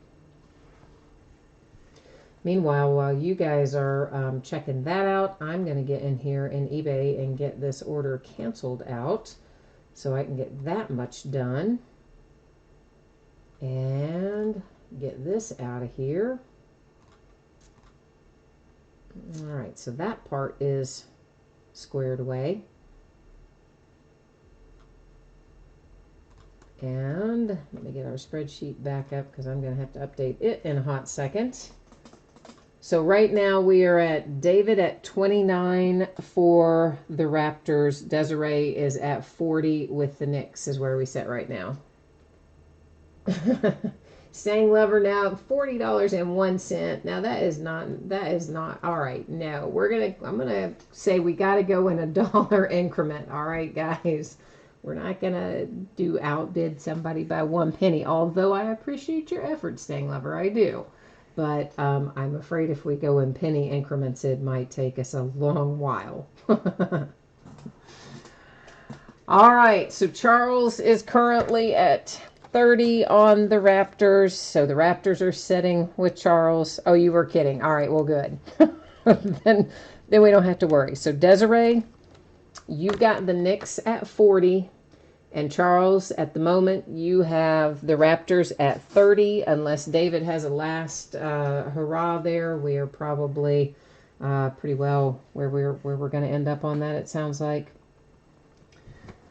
Meanwhile, while you guys are checking that out, I'm going to get in here in eBay and get this order canceled out, so I can get that much done and get this out of here. All right, so that part is squared away. And let me get our spreadsheet back up because I'm going to have to update it in a hot second. So right now we are at David at 29 for the Raptors. Desiree is at 40 with the Knicks is where we sit right now. Stanglover now $40.01. Now that is not all right. No, I'm gonna say we gotta go in a dollar increment. All right, guys. We're not gonna outbid somebody by 1 penny, although I appreciate your efforts, Stanglover. I do. But I'm afraid if we go in penny increments, it might take us a long while. All right, so Charles is currently at 30 on the Raptors. So the Raptors are sitting with Charles. Oh, you were kidding. All right, well, good. then we don't have to worry. So Desiree, you've got the Knicks at 40. And Charles, at the moment, you have the Raptors at 30. Unless David has a last hurrah there, we are probably pretty well where we're going to end up on that, it sounds like.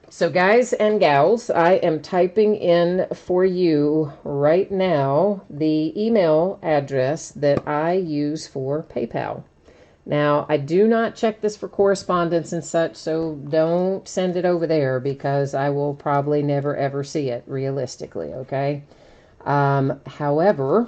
So guys and gals, I am typing in for you right now the email address that I use for PayPal. Now, I do not check this for correspondence and such, so don't send it over there because I will probably never ever see it realistically, okay? However,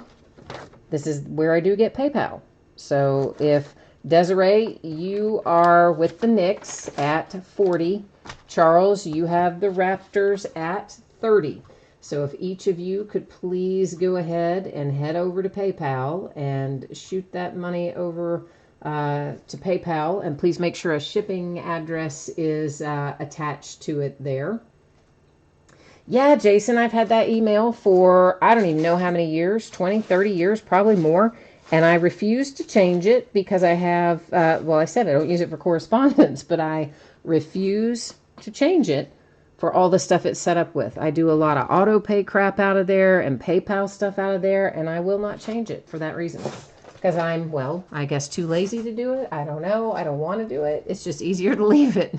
this is where I do get PayPal. So if Desiree, you are with the Knicks at 40. Charles, you have the Raptors at 30. So if each of you could please go ahead and head over to PayPal and shoot that money over to PayPal, and please make sure a shipping address is attached to it there. Yeah, Jason, I've had that email for I don't even know how many years, 20, 30 years, probably more. And I refuse to change it because I have, well, I said I don't use it for correspondence, but I refuse to change it for all the stuff it's set up with. I do a lot of auto pay crap out of there and PayPal stuff out of there, and I will not change it for that reason. Because I'm, well, I guess too lazy to do it. I don't know. I don't want to do it. It's just easier to leave it.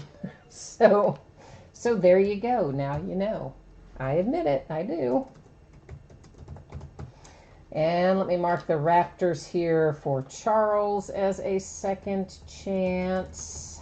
So there you go. Now you know. I admit it. I do. And let me mark the Raptors here for Charles as a second chance.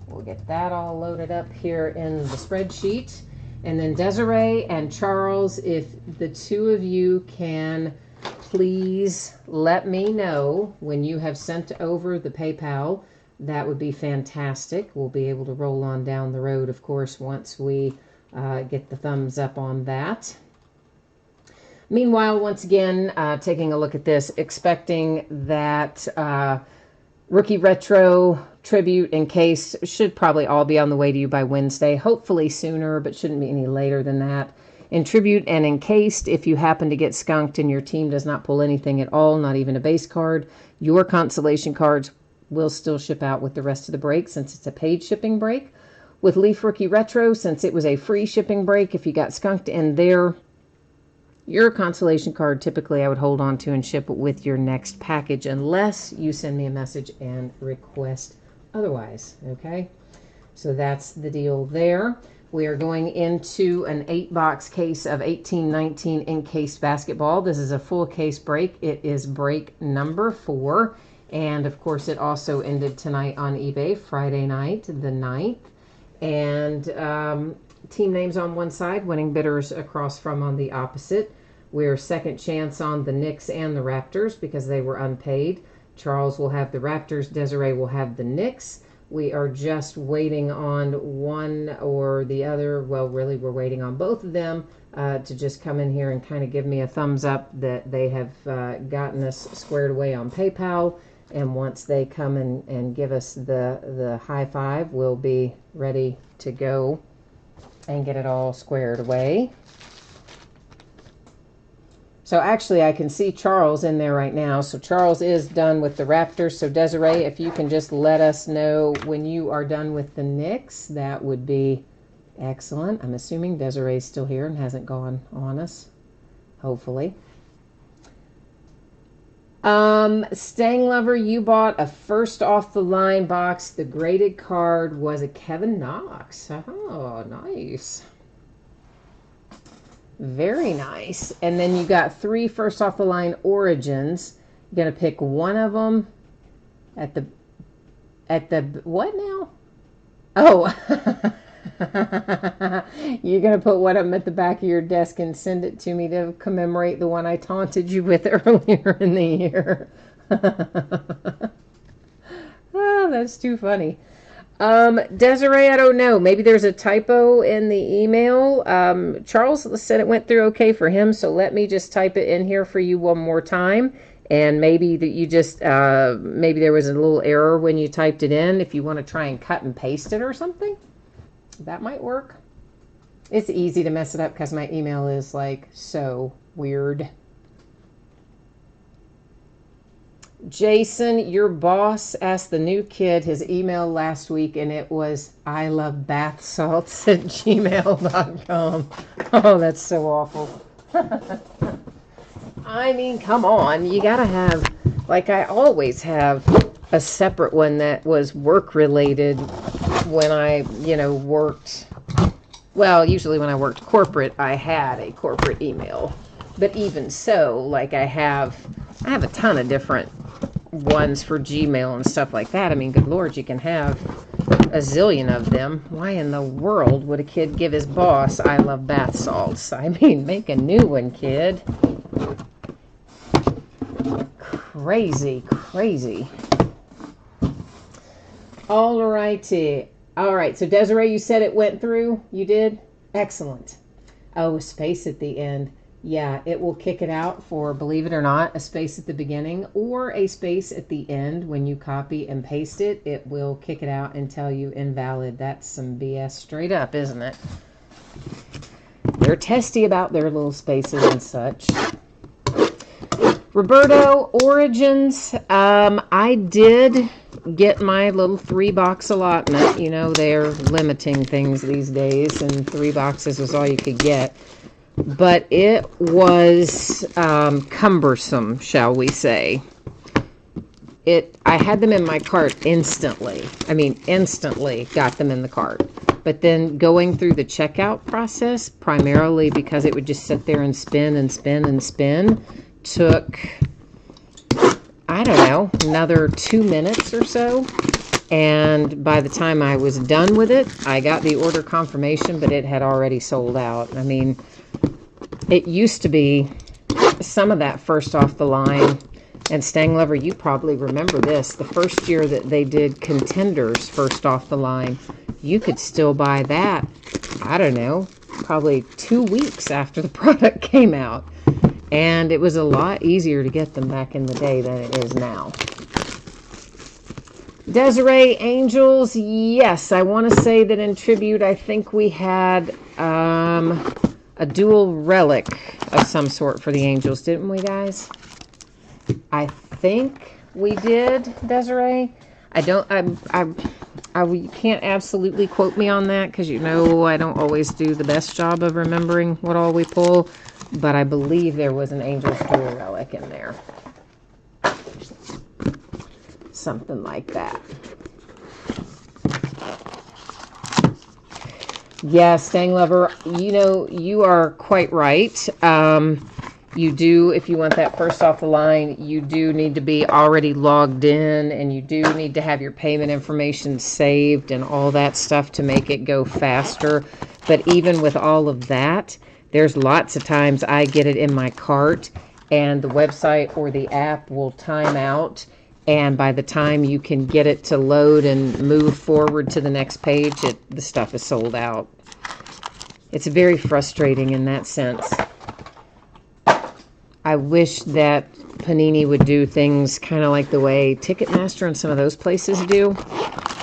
We'll get that all loaded up here in the spreadsheet. And then Desiree and Charles, if the two of you can please let me know when you have sent over the PayPal, that would be fantastic. We'll be able to roll on down the road, of course, once we get the thumbs up on that. Meanwhile, once again, taking a look at this, expecting that Rookie Retro, Tribute, Encased should probably all be on the way to you by Wednesday. Hopefully sooner, but shouldn't be any later than that. In Tribute and Encased, if you happen to get skunked and your team does not pull anything at all, not even a base card, your consolation cards will still ship out with the rest of the break since it's a paid shipping break. With Leaf Rookie Retro, since it was a free shipping break, if you got skunked in there, your consolation card, typically I would hold on to and ship it with your next package unless you send me a message and request otherwise, okay? So that's the deal there. We are going into an 8-box case of 18-19 encased basketball. This is a full case break. It is break number 4. And, of course, it also ended tonight on eBay, Friday night, the 9th. And team names on one side, winning bidders across from on the opposite. We're second chance on the Knicks and the Raptors because they were unpaid. Charles will have the Raptors. Desiree will have the Knicks. We are just waiting on one or the other. Well, really, we're waiting on both of them to just come in here and kind of give me a thumbs up that they have gotten us squared away on PayPal. And once they come and give us the high five, we'll be ready to go and get it all squared away. So actually, I can see Charles in there right now. So Charles is done with the Raptors. So Desiree, if you can just let us know when you are done with the Knicks, that would be excellent. I'm assuming Desiree's still here and hasn't gone on us, hopefully. Stang Lover, you bought a first off the line box. The graded card was a Kevin Knox. Oh, nice. Very nice. And then you got 3 first off the line Origins. You're going to pick one of them at the what now? Oh. You're going to put one of them at the back of your desk and send it to me to commemorate the one I taunted you with earlier in the year. Oh, that's too funny. Desiree, I don't know. Maybe there's a typo in the email. Charles said it went through okay for him, so let me just type it in here for you one more time. And maybe that you just, maybe there was a little error when you typed it in. If you want to try and cut and paste it or something, that might work. It's easy to mess it up because my email is like so weird. Jason, your boss asked the new kid his email last week, and it was ilovebathsalts@gmail.com. Oh, that's so awful. I mean, come on. You got to have, like I always have, a separate one that was work-related when I, worked. Well, usually when I worked corporate, I had a corporate email. But even so, like I have a ton of different ones for Gmail and stuff like that. I mean, good Lord, you can have a zillion of them. Why in the world would a kid give his boss I love bath salts? I mean, make a new one, kid. Crazy, crazy. All righty. All right, so Desiree, you said it went through? You did? Excellent. Oh, space at the end. Yeah, it will kick it out for, believe it or not, a space at the beginning or a space at the end. When you copy and paste it, it will kick it out and tell you invalid. That's some BS straight up, isn't it? They're testy about their little spaces and such. Roberto Origins, I did get my little 3-box allotment. You know, they're limiting things these days, and 3 boxes was all you could get. But it was cumbersome, shall we say. I had them in my cart instantly. I mean, instantly got them in the cart. But then going through the checkout process, primarily because it would just sit there and spin and spin and spin, took, I don't know, another 2 minutes or so. And by the time I was done with it, I got the order confirmation, but it had already sold out. I mean, it used to be some of that first off the line. And Stang Lover, you probably remember this. The first year that they did Contenders first off the line, you could still buy that, I don't know, probably 2 weeks after the product came out. And it was a lot easier to get them back in the day than it is now. Desiree Angels, yes, I want to say that in tribute, I think we had a dual relic of some sort for the Angels, didn't we, guys? I think we did, Desiree. You can't absolutely quote me on that because you know I don't always do the best job of remembering what all we pull, but I believe there was an Angels dual relic in there. Something like that. Yeah, Stang Lover, you know, you are quite right. You do, if you want that first off the line, you do need to be already logged in, and you do need to have your payment information saved and all that stuff to make it go faster. But even with all of that, there's lots of times I get it in my cart and the website or the app will time out. And by the time you can get it to load and move forward to the next page, the stuff is sold out. It's very frustrating in that sense. I wish that Panini would do things kind of like the way Ticketmaster and some of those places do.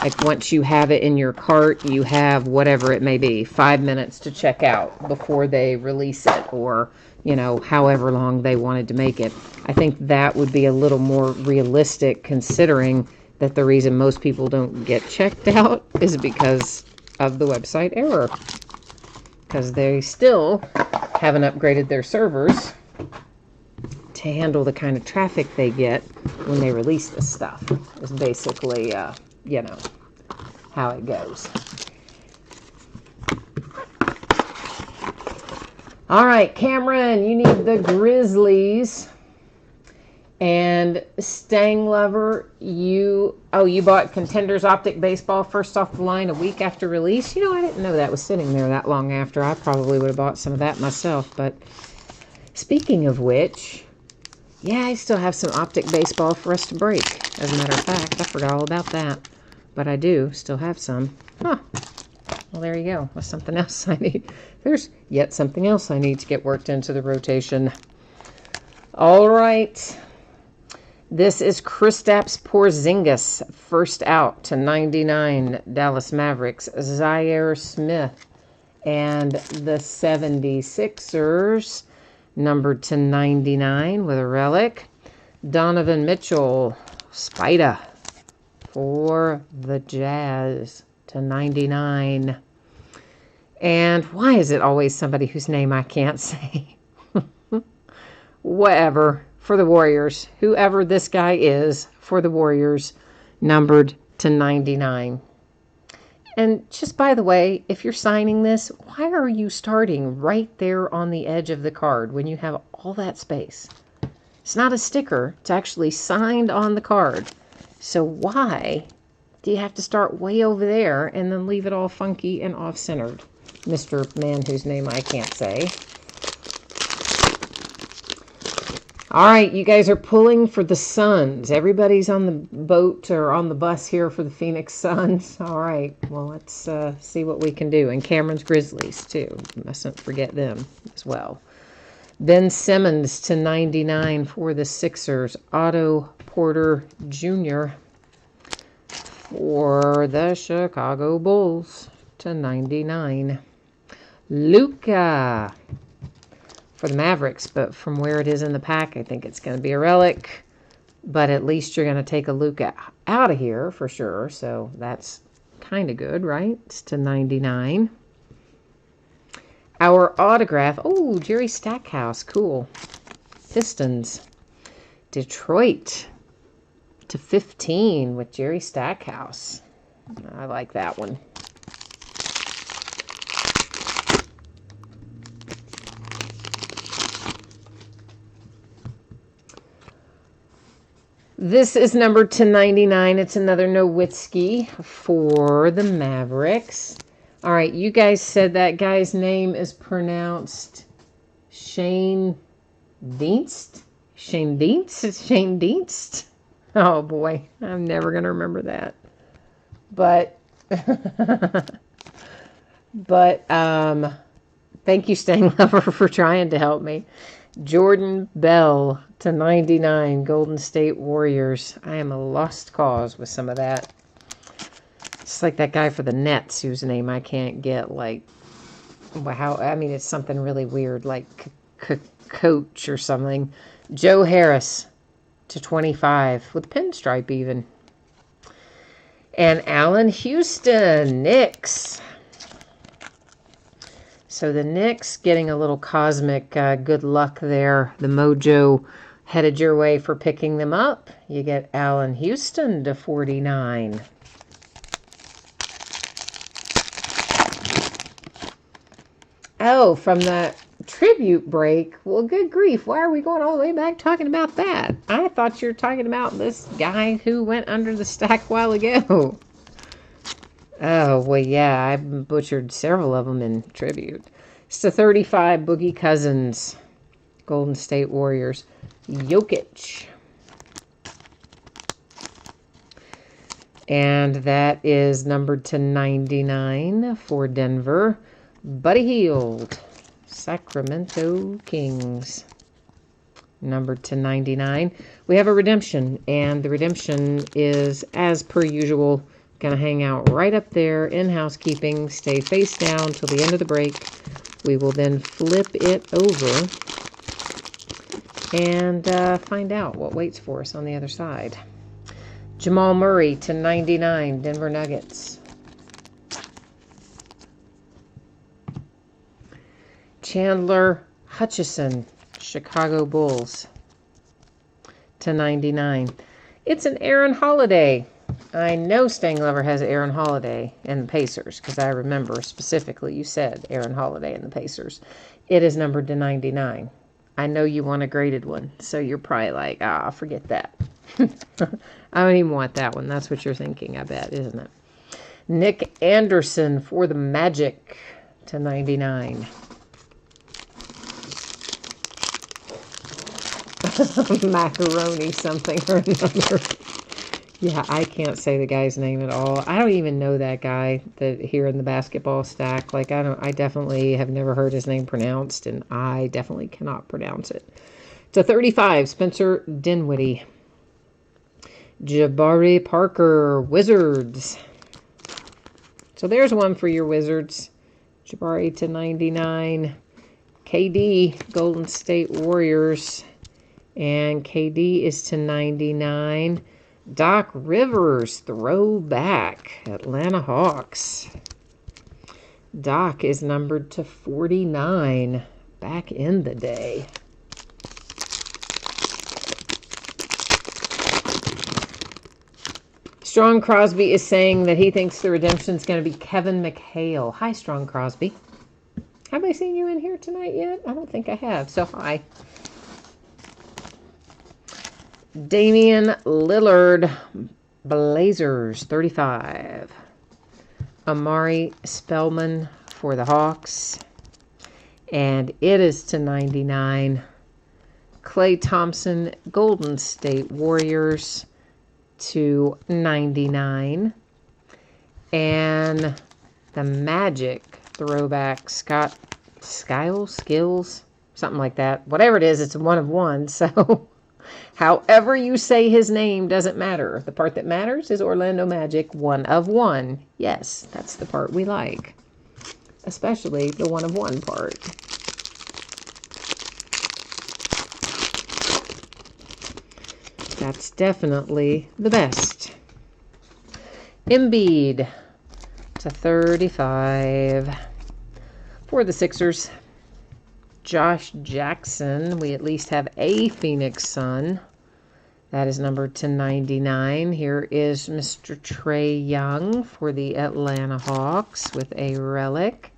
Like once you have it in your cart, you have whatever it may be, 5 minutes to check out before they release it, or, you know, however long they wanted to make it. I think that would be a little more realistic, considering that the reason most people don't get checked out is because of the website error. Because they still haven't upgraded their servers to handle the kind of traffic they get when they release this stuff. It's basically, you know, how it goes. All right, Cameron, you need the Grizzlies. And Stang Lover, you bought Contenders Optic Baseball first off the line a week after release. You know, I didn't know that was sitting there that long after. I probably would have bought some of that myself. But speaking of which, yeah, I still have some Optic Baseball for us to break. As a matter of fact, I forgot all about that. But I do still have some. Huh. Well, there you go. That's something else I need. There's yet something else I need to get worked into the rotation. All right. This is Kristaps Porzingis, first out to 99, Dallas Mavericks. Zaire Smith and the 76ers, numbered to 99 with a relic. Donovan Mitchell, Spider, for the Jazz to 99. And why is it always somebody whose name I can't say? Whatever. For the Warriors, whoever this guy is, for the Warriors, numbered to 99. And just by the way, if you're signing this, why are you starting right there on the edge of the card when you have all that space? It's not a sticker. It's actually signed on the card. So why do you have to start way over there and then leave it all funky and off-centered? Mr. Man whose name I can't say. All right, you guys are pulling for the Suns. Everybody's on the boat or on the bus here for the Phoenix Suns. All right, well, let's see what we can do. And Cameron's Grizzlies, too. Mustn't forget them as well. Ben Simmons to 99 for the Sixers. Otto Porter Jr. for the Chicago Bulls to 99. Luka for the Mavericks, but from where it is in the pack, I think it's going to be a relic. But at least you're going to take a look out of here for sure. So that's kind of good, right? It's to 99. Our autograph. Oh, Jerry Stackhouse. Cool. Pistons. Detroit to 15 with Jerry Stackhouse. I like that one. This is numbered to 99. It's another Nowitzki for the Mavericks. All right, you guys said that guy's name is pronounced Shane Dienst? Shane Dienst? Shane Dienst? Oh, boy. I'm never going to remember that. But, thank you, Staying Lover, for trying to help me. Jordan Bell to 99, Golden State Warriors. I am a lost cause with some of that. It's like that guy for the Nets whose name I can't get, like, it's something really weird, like Coach or something. Joe Harris to 25, with pinstripe even. And Allen Houston, Knicks. So the Knicks getting a little cosmic good luck there. The mojo headed your way for picking them up. You get Allen Houston to 49. Oh, from the tribute break. Well, good grief. Why are we going all the way back talking about that? I thought you were talking about this guy who went under the stack a while ago. Oh, well, yeah, I butchered several of them in tribute. It's to 35, Boogie Cousins, Golden State Warriors. Jokic. And that is numbered to 99 for Denver. Buddy Hield, Sacramento Kings. Numbered to 99. We have a redemption, and the redemption is, as per usual, going to hang out right up there in housekeeping. Stay face down till the end of the break. We will then flip it over and find out what waits for us on the other side. Jamal Murray to 99, Denver Nuggets. Chandler Hutchison, Chicago Bulls to 99. It's an Aaron Holiday. I know Staying Lover has Aaron Holiday and the Pacers, because I remember specifically you said Aaron Holiday and the Pacers. It is numbered to 99. I know you want a graded one, so you're probably like, forget that. I don't even want that one. That's what you're thinking, I bet, isn't it? Nick Anderson for the Magic to 99. Macaroni something or another. Yeah, I can't say the guy's name at all. I don't even know that guy that here in the basketball stack. Like, I definitely have never heard his name pronounced, and I definitely cannot pronounce it. To 35, Spencer Dinwiddie. Jabari Parker, Wizards. So there's one for your Wizards. Jabari to 99. KD, Golden State Warriors. And KD is to 99. Doc Rivers, throwback, Atlanta Hawks. Doc is numbered to 49, back in the day. Strong Crosby is saying that he thinks the redemption is going to be Kevin McHale. Hi, Strong Crosby. Have I seen you in here tonight yet? I don't think I have, so hi. Damian Lillard, Blazers, 35. Amari Spellman for the Hawks. And it is to 99. Klay Thompson, Golden State Warriors, to 99. And the Magic throwback, Scott Skills, something like that. Whatever it is, it's one of one, so... However you say his name doesn't matter. The part that matters is Orlando Magic, one of one. Yes, that's the part we like. Especially the one of one part. That's definitely the best. Embiid to 35 for the Sixers. Josh Jackson, we at least have a Phoenix Sun. That is numbered to 99. Here is Mr. Trae Young for the Atlanta Hawks with a relic,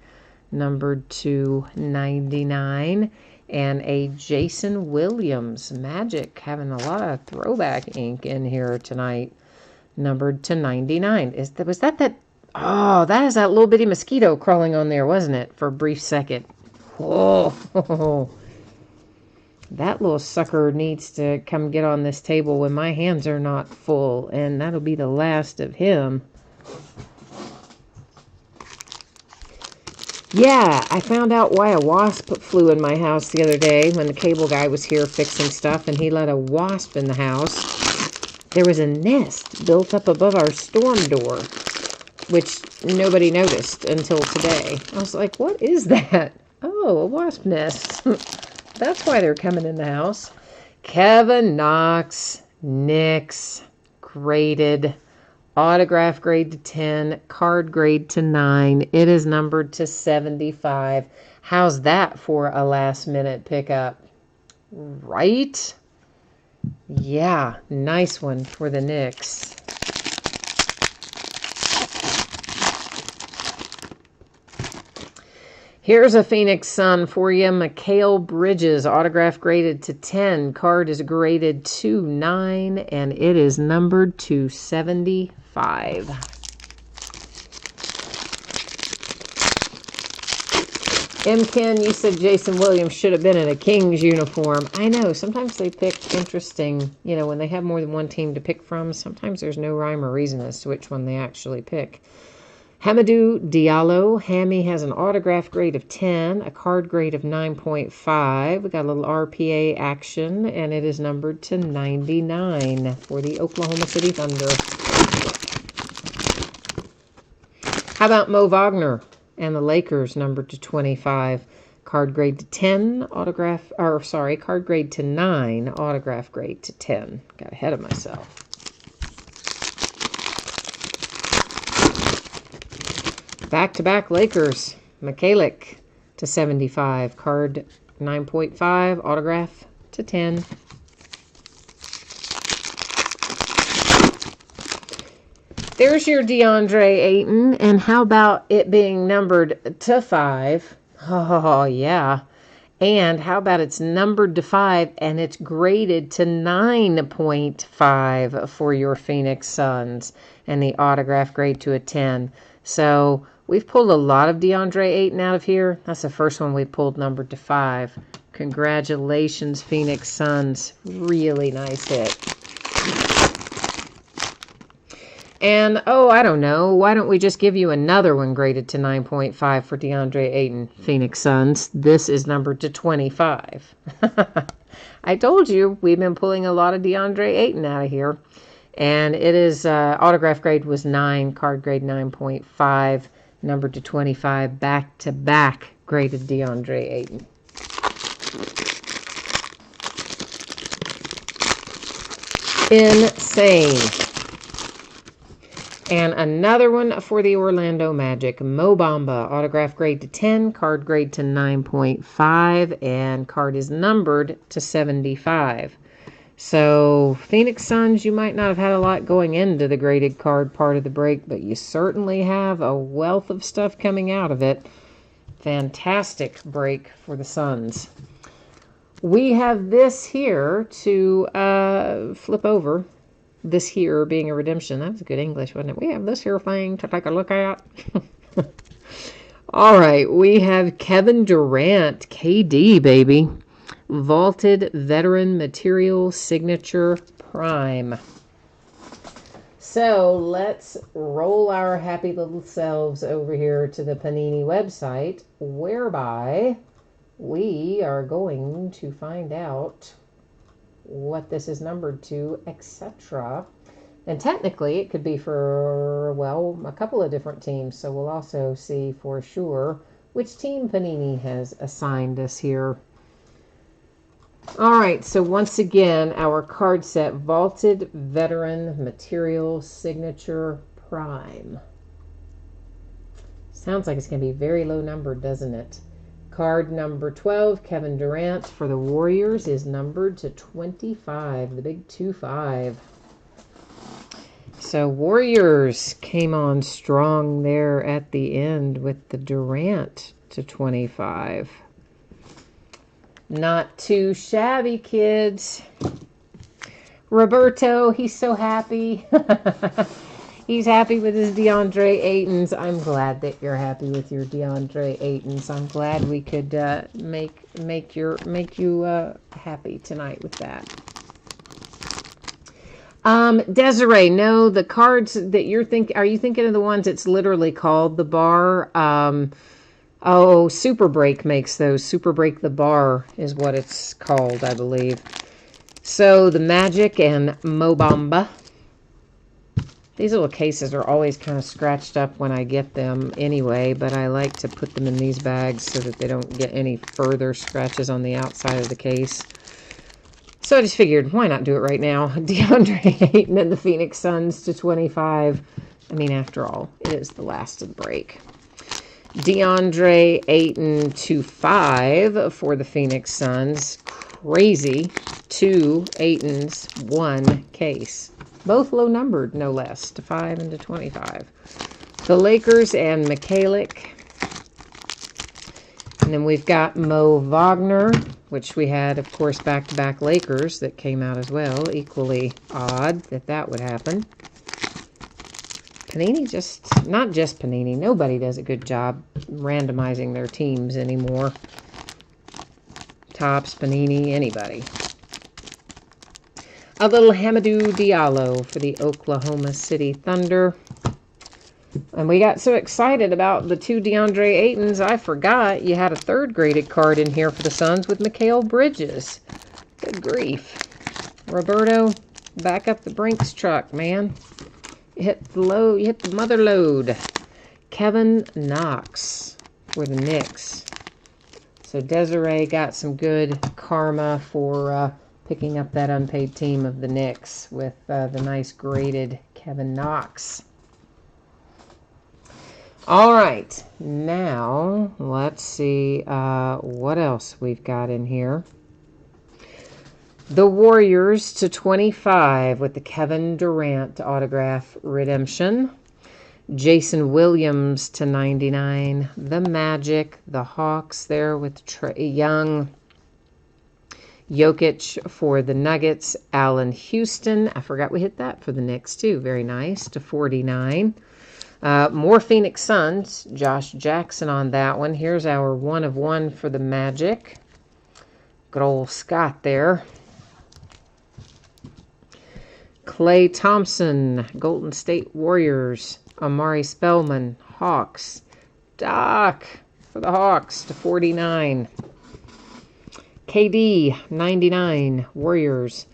numbered to 99. And a Jason Williams, Magic, having a lot of throwback ink in here tonight, numbered to 99. Was that? Oh, that is that little bitty mosquito crawling on there, wasn't it? For a brief second. Oh, that little sucker needs to come get on this table when my hands are not full, and that'll be the last of him. Yeah, I found out why a wasp flew in my house the other day when the cable guy was here fixing stuff, and he let a wasp in the house. There was a nest built up above our storm door, which nobody noticed until today. I was like, what is that? Oh, a wasp nest. That's why they're coming in the house. Kevin Knox, Knicks, graded. Autograph grade to 10, card grade to 9. It is numbered to 75. How's that for a last-minute pickup? Right? Yeah, nice one for the Knicks. Here's a Phoenix Sun for you. Mikal Bridges, autograph graded to 10. Card is graded to 9, and it is numbered to 75. M. Ken, you said Jason Williams should have been in a Kings uniform. I know, sometimes they pick interesting, when they have more than one team to pick from, sometimes there's no rhyme or reason as to which one they actually pick. Hamidou Diallo, Hammy has an autograph grade of 10, a card grade of 9.5. We got a little RPA action, and it is numbered to 99 for the Oklahoma City Thunder. How about Mo Wagner and the Lakers, numbered to 25, card grade to 10, card grade to 9, autograph grade to 10. Got ahead of myself. Back-to-back Lakers, Mikalik to 75, card 9.5, autograph to 10. There's your DeAndre Ayton, and how about it being numbered to 5? Oh, yeah. And how about it's numbered to 5, and it's graded to 9.5 for your Phoenix Suns, and the autograph grade to a 10. So we've pulled a lot of DeAndre Ayton out of here. That's the first one we pulled numbered to 5. Congratulations, Phoenix Suns. Really nice hit. And, I don't know. Why don't we just give you another one graded to 9.5 for DeAndre Ayton, Phoenix Suns. This is numbered to 25. I told you we've been pulling a lot of DeAndre Ayton out of here. And it is, autograph grade was 9, card grade 9.5, numbered to 25, back-to-back graded DeAndre Ayton. Insane. And another one for the Orlando Magic. Mo Bamba, autograph grade to 10, card grade to 9.5, and card is numbered to 75. So, Phoenix Suns, you might not have had a lot going into the graded card part of the break, but you certainly have a wealth of stuff coming out of it. Fantastic break for the Suns. We have this here to flip over. This here being a redemption. That was good English, wasn't it? We have this here thing to take a look at. All right, we have Kevin Durant, KD, baby. Vaulted Veteran Material Signature Prime. So let's roll our happy little selves over here to the Panini website, whereby we are going to find out what this is numbered to, etc. And technically, it could be for, a couple of different teams. So we'll also see for sure which team Panini has assigned us here. All right, so once again, our card set, Vaulted Veteran Material Signature Prime. Sounds like it's going to be very low numbered, doesn't it? Card number 12, Kevin Durant for the Warriors, is numbered to 25, the big 2-5. So Warriors came on strong there at the end with the Durant to 25. Not too shabby, kids. Roberto, he's so happy. He's happy with his DeAndre Aytons. I'm glad that you're happy with your DeAndre Aytons. I'm glad we could make you happy tonight with that. Desiree, no, the cards that you're thinking, are you thinking of the ones it's literally called the bar? Oh, Super Break makes those. Super Break the Bar is what it's called, I believe. So the Magic and Mo Bamba. These little cases are always kind of scratched up when I get them anyway, but I like to put them in these bags so that they don't get any further scratches on the outside of the case. So I just figured, why not do it right now? DeAndre Ayton and the Phoenix Suns to 25. I mean, after all, it is the last of the break. DeAndre Ayton to 5 for the Phoenix Suns. Crazy. 2 Aytons, 1 case. Both low numbered, no less, to 5 and to 25. The Lakers and Mikhailic. And then we've got Mo Wagner, which we had, of course, back-to-back Lakers that came out as well. Equally odd that would happen. Panini not just Panini. Nobody does a good job randomizing their teams anymore. Topps, Panini, anybody. A little Hamidou Diallo for the Oklahoma City Thunder. And we got so excited about the 2 DeAndre Aytons, I forgot you had a 3rd graded card in here for the Suns with Mikal Bridges. Good grief. Roberto, back up the Brinks truck, man. You hit the mother load. Kevin Knox for the Knicks. So Desiree got some good karma for picking up that unpaid team of the Knicks with the nice graded Kevin Knox. All right, now let's see what else we've got in here. The Warriors to 25 with the Kevin Durant autograph redemption. Jason Williams to 99. The Magic, the Hawks there with Trae Young. Jokic for the Nuggets. Allen Houston. I forgot we hit that for the Knicks too. Very nice, to 49. More Phoenix Suns. Josh Jackson on that one. Here's our 1 of 1 for the Magic. Good old Scott there. Klay Thompson, Golden State Warriors. Amari Spellman, Hawks. Doc for the Hawks to 49. KD, 99, Warriors.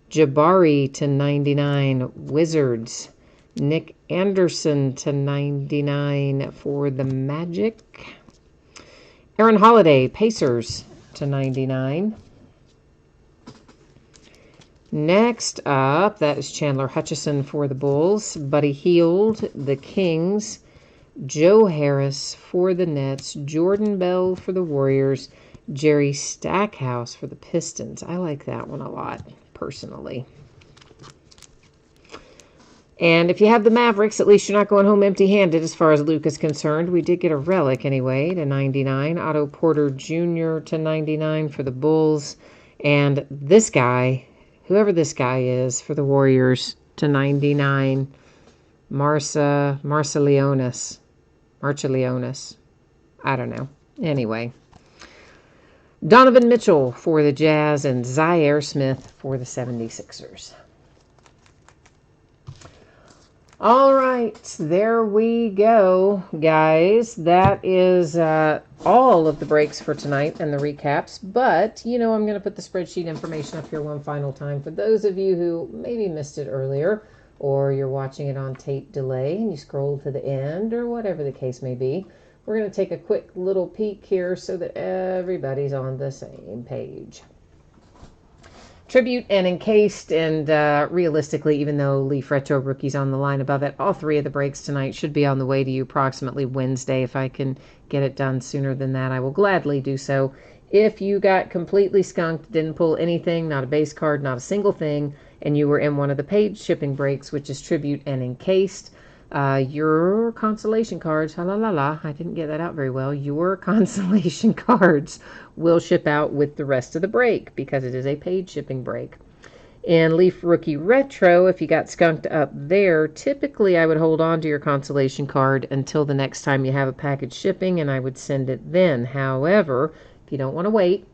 Jabari to 99, Wizards. Nick Anderson to 99 for the Magic. Aaron Holiday, Pacers to 99. Next up, that is Chandler Hutchison for the Bulls. Buddy Hield, the Kings. Joe Harris for the Nets. Jordan Bell for the Warriors. Jerry Stackhouse for the Pistons. I like that one a lot, personally. And if you have the Mavericks, at least you're not going home empty-handed as far as Luke is concerned. We did get a relic anyway to 99. Otto Porter Jr. to 99 for the Bulls. And this guy, whoever this guy is for the Warriors, to 99. Marcellionis. I don't know. Anyway. Donovan Mitchell for the Jazz and Zaire Smith for the 76ers. All right, there we go, guys. That is all of the breaks for tonight and the recaps. But, you know, I'm going to put the spreadsheet information up here one final time. For those of you who maybe missed it earlier, or you're watching it on tape delay and you scroll to the end, or whatever the case may be, we're going to take a quick little peek here so that everybody's on the same page. Tribute and encased, and realistically, even though Leaf Retro Rookie's on the line above it, all three of the breaks tonight should be on the way to you approximately Wednesday. If I can get it done sooner than that, I will gladly do so. If you got completely skunked, didn't pull anything, not a base card, not a single thing, and you were in one of the paid shipping breaks, which is Tribute and encased, your consolation cards, I didn't get that out very well. Your consolation cards will ship out with the rest of the break because it is a paid shipping break. And Leaf Rookie Retro, if you got skunked up there, typically I would hold on to your consolation card until the next time you have a package shipping, and I would send it then. However, if you don't want to wait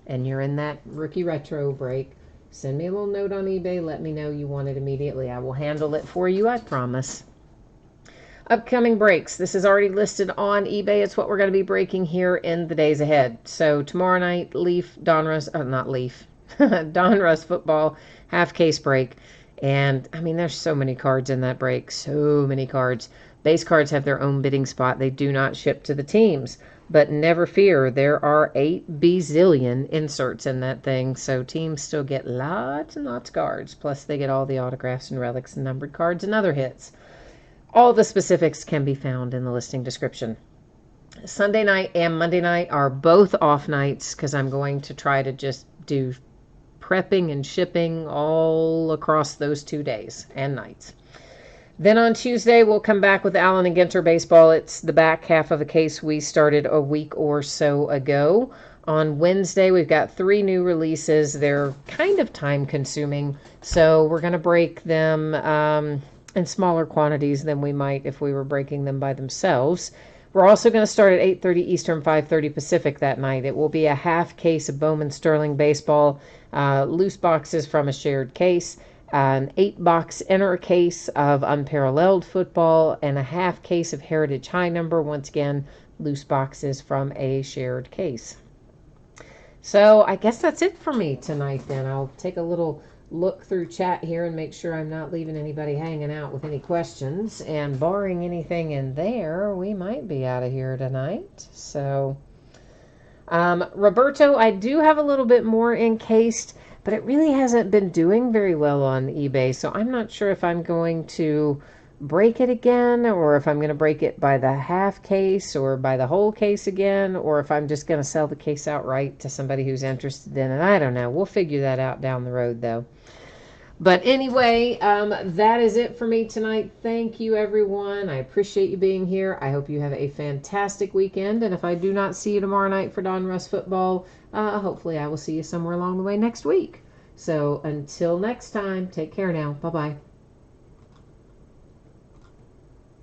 and you're in that Rookie Retro break, send me a little note on eBay. Let me know you want it immediately. I will handle it for you, I promise. Upcoming breaks. This is already listed on eBay. It's what we're going to be breaking here in the days ahead. So tomorrow night, Leaf, Donruss, not Leaf, Donruss football half case break. And I mean, there's so many cards in that break. So many cards. Base cards have their own bidding spot. They do not ship to the teams. But never fear, there are 8 bazillion inserts in that thing. So teams still get lots and lots of cards. Plus they get all the autographs and relics and numbered cards and other hits. All the specifics can be found in the listing description. Sunday night and Monday night are both off nights because I'm going to try to just do prepping and shipping all across those 2 days and nights. Then on Tuesday, we'll come back with Allen and Ginter baseball. It's the back half of a case we started a week or so ago. On Wednesday, we've got 3 new releases. They're kind of time consuming, so we're going to break them in smaller quantities than we might if we were breaking them by themselves. We're also going to start at 8:30 Eastern, 5:30 Pacific that night. It will be a half case of Bowman Sterling baseball, loose boxes from a shared case, an 8-box inner case of unparalleled football, and a half case of Heritage High Number, once again, loose boxes from a shared case. So I guess that's it for me tonight then. I'll take a little look through chat here and make sure I'm not leaving anybody hanging out with any questions. And barring anything in there, we might be out of here tonight. So, Roberto, I do have a little bit more encased, but it really hasn't been doing very well on eBay. So I'm not sure if I'm going to break it again, or if I'm going to break it by the half case or by the whole case again, or if I'm just going to sell the case outright to somebody who's interested in it. I don't know. We'll figure that out down the road, though. But anyway, that is it for me tonight. Thank you, everyone. I appreciate you being here. I hope you have a fantastic weekend. And if I do not see you tomorrow night for Donruss football, hopefully I will see you somewhere along the way next week. So until next time, take care now. Bye-bye.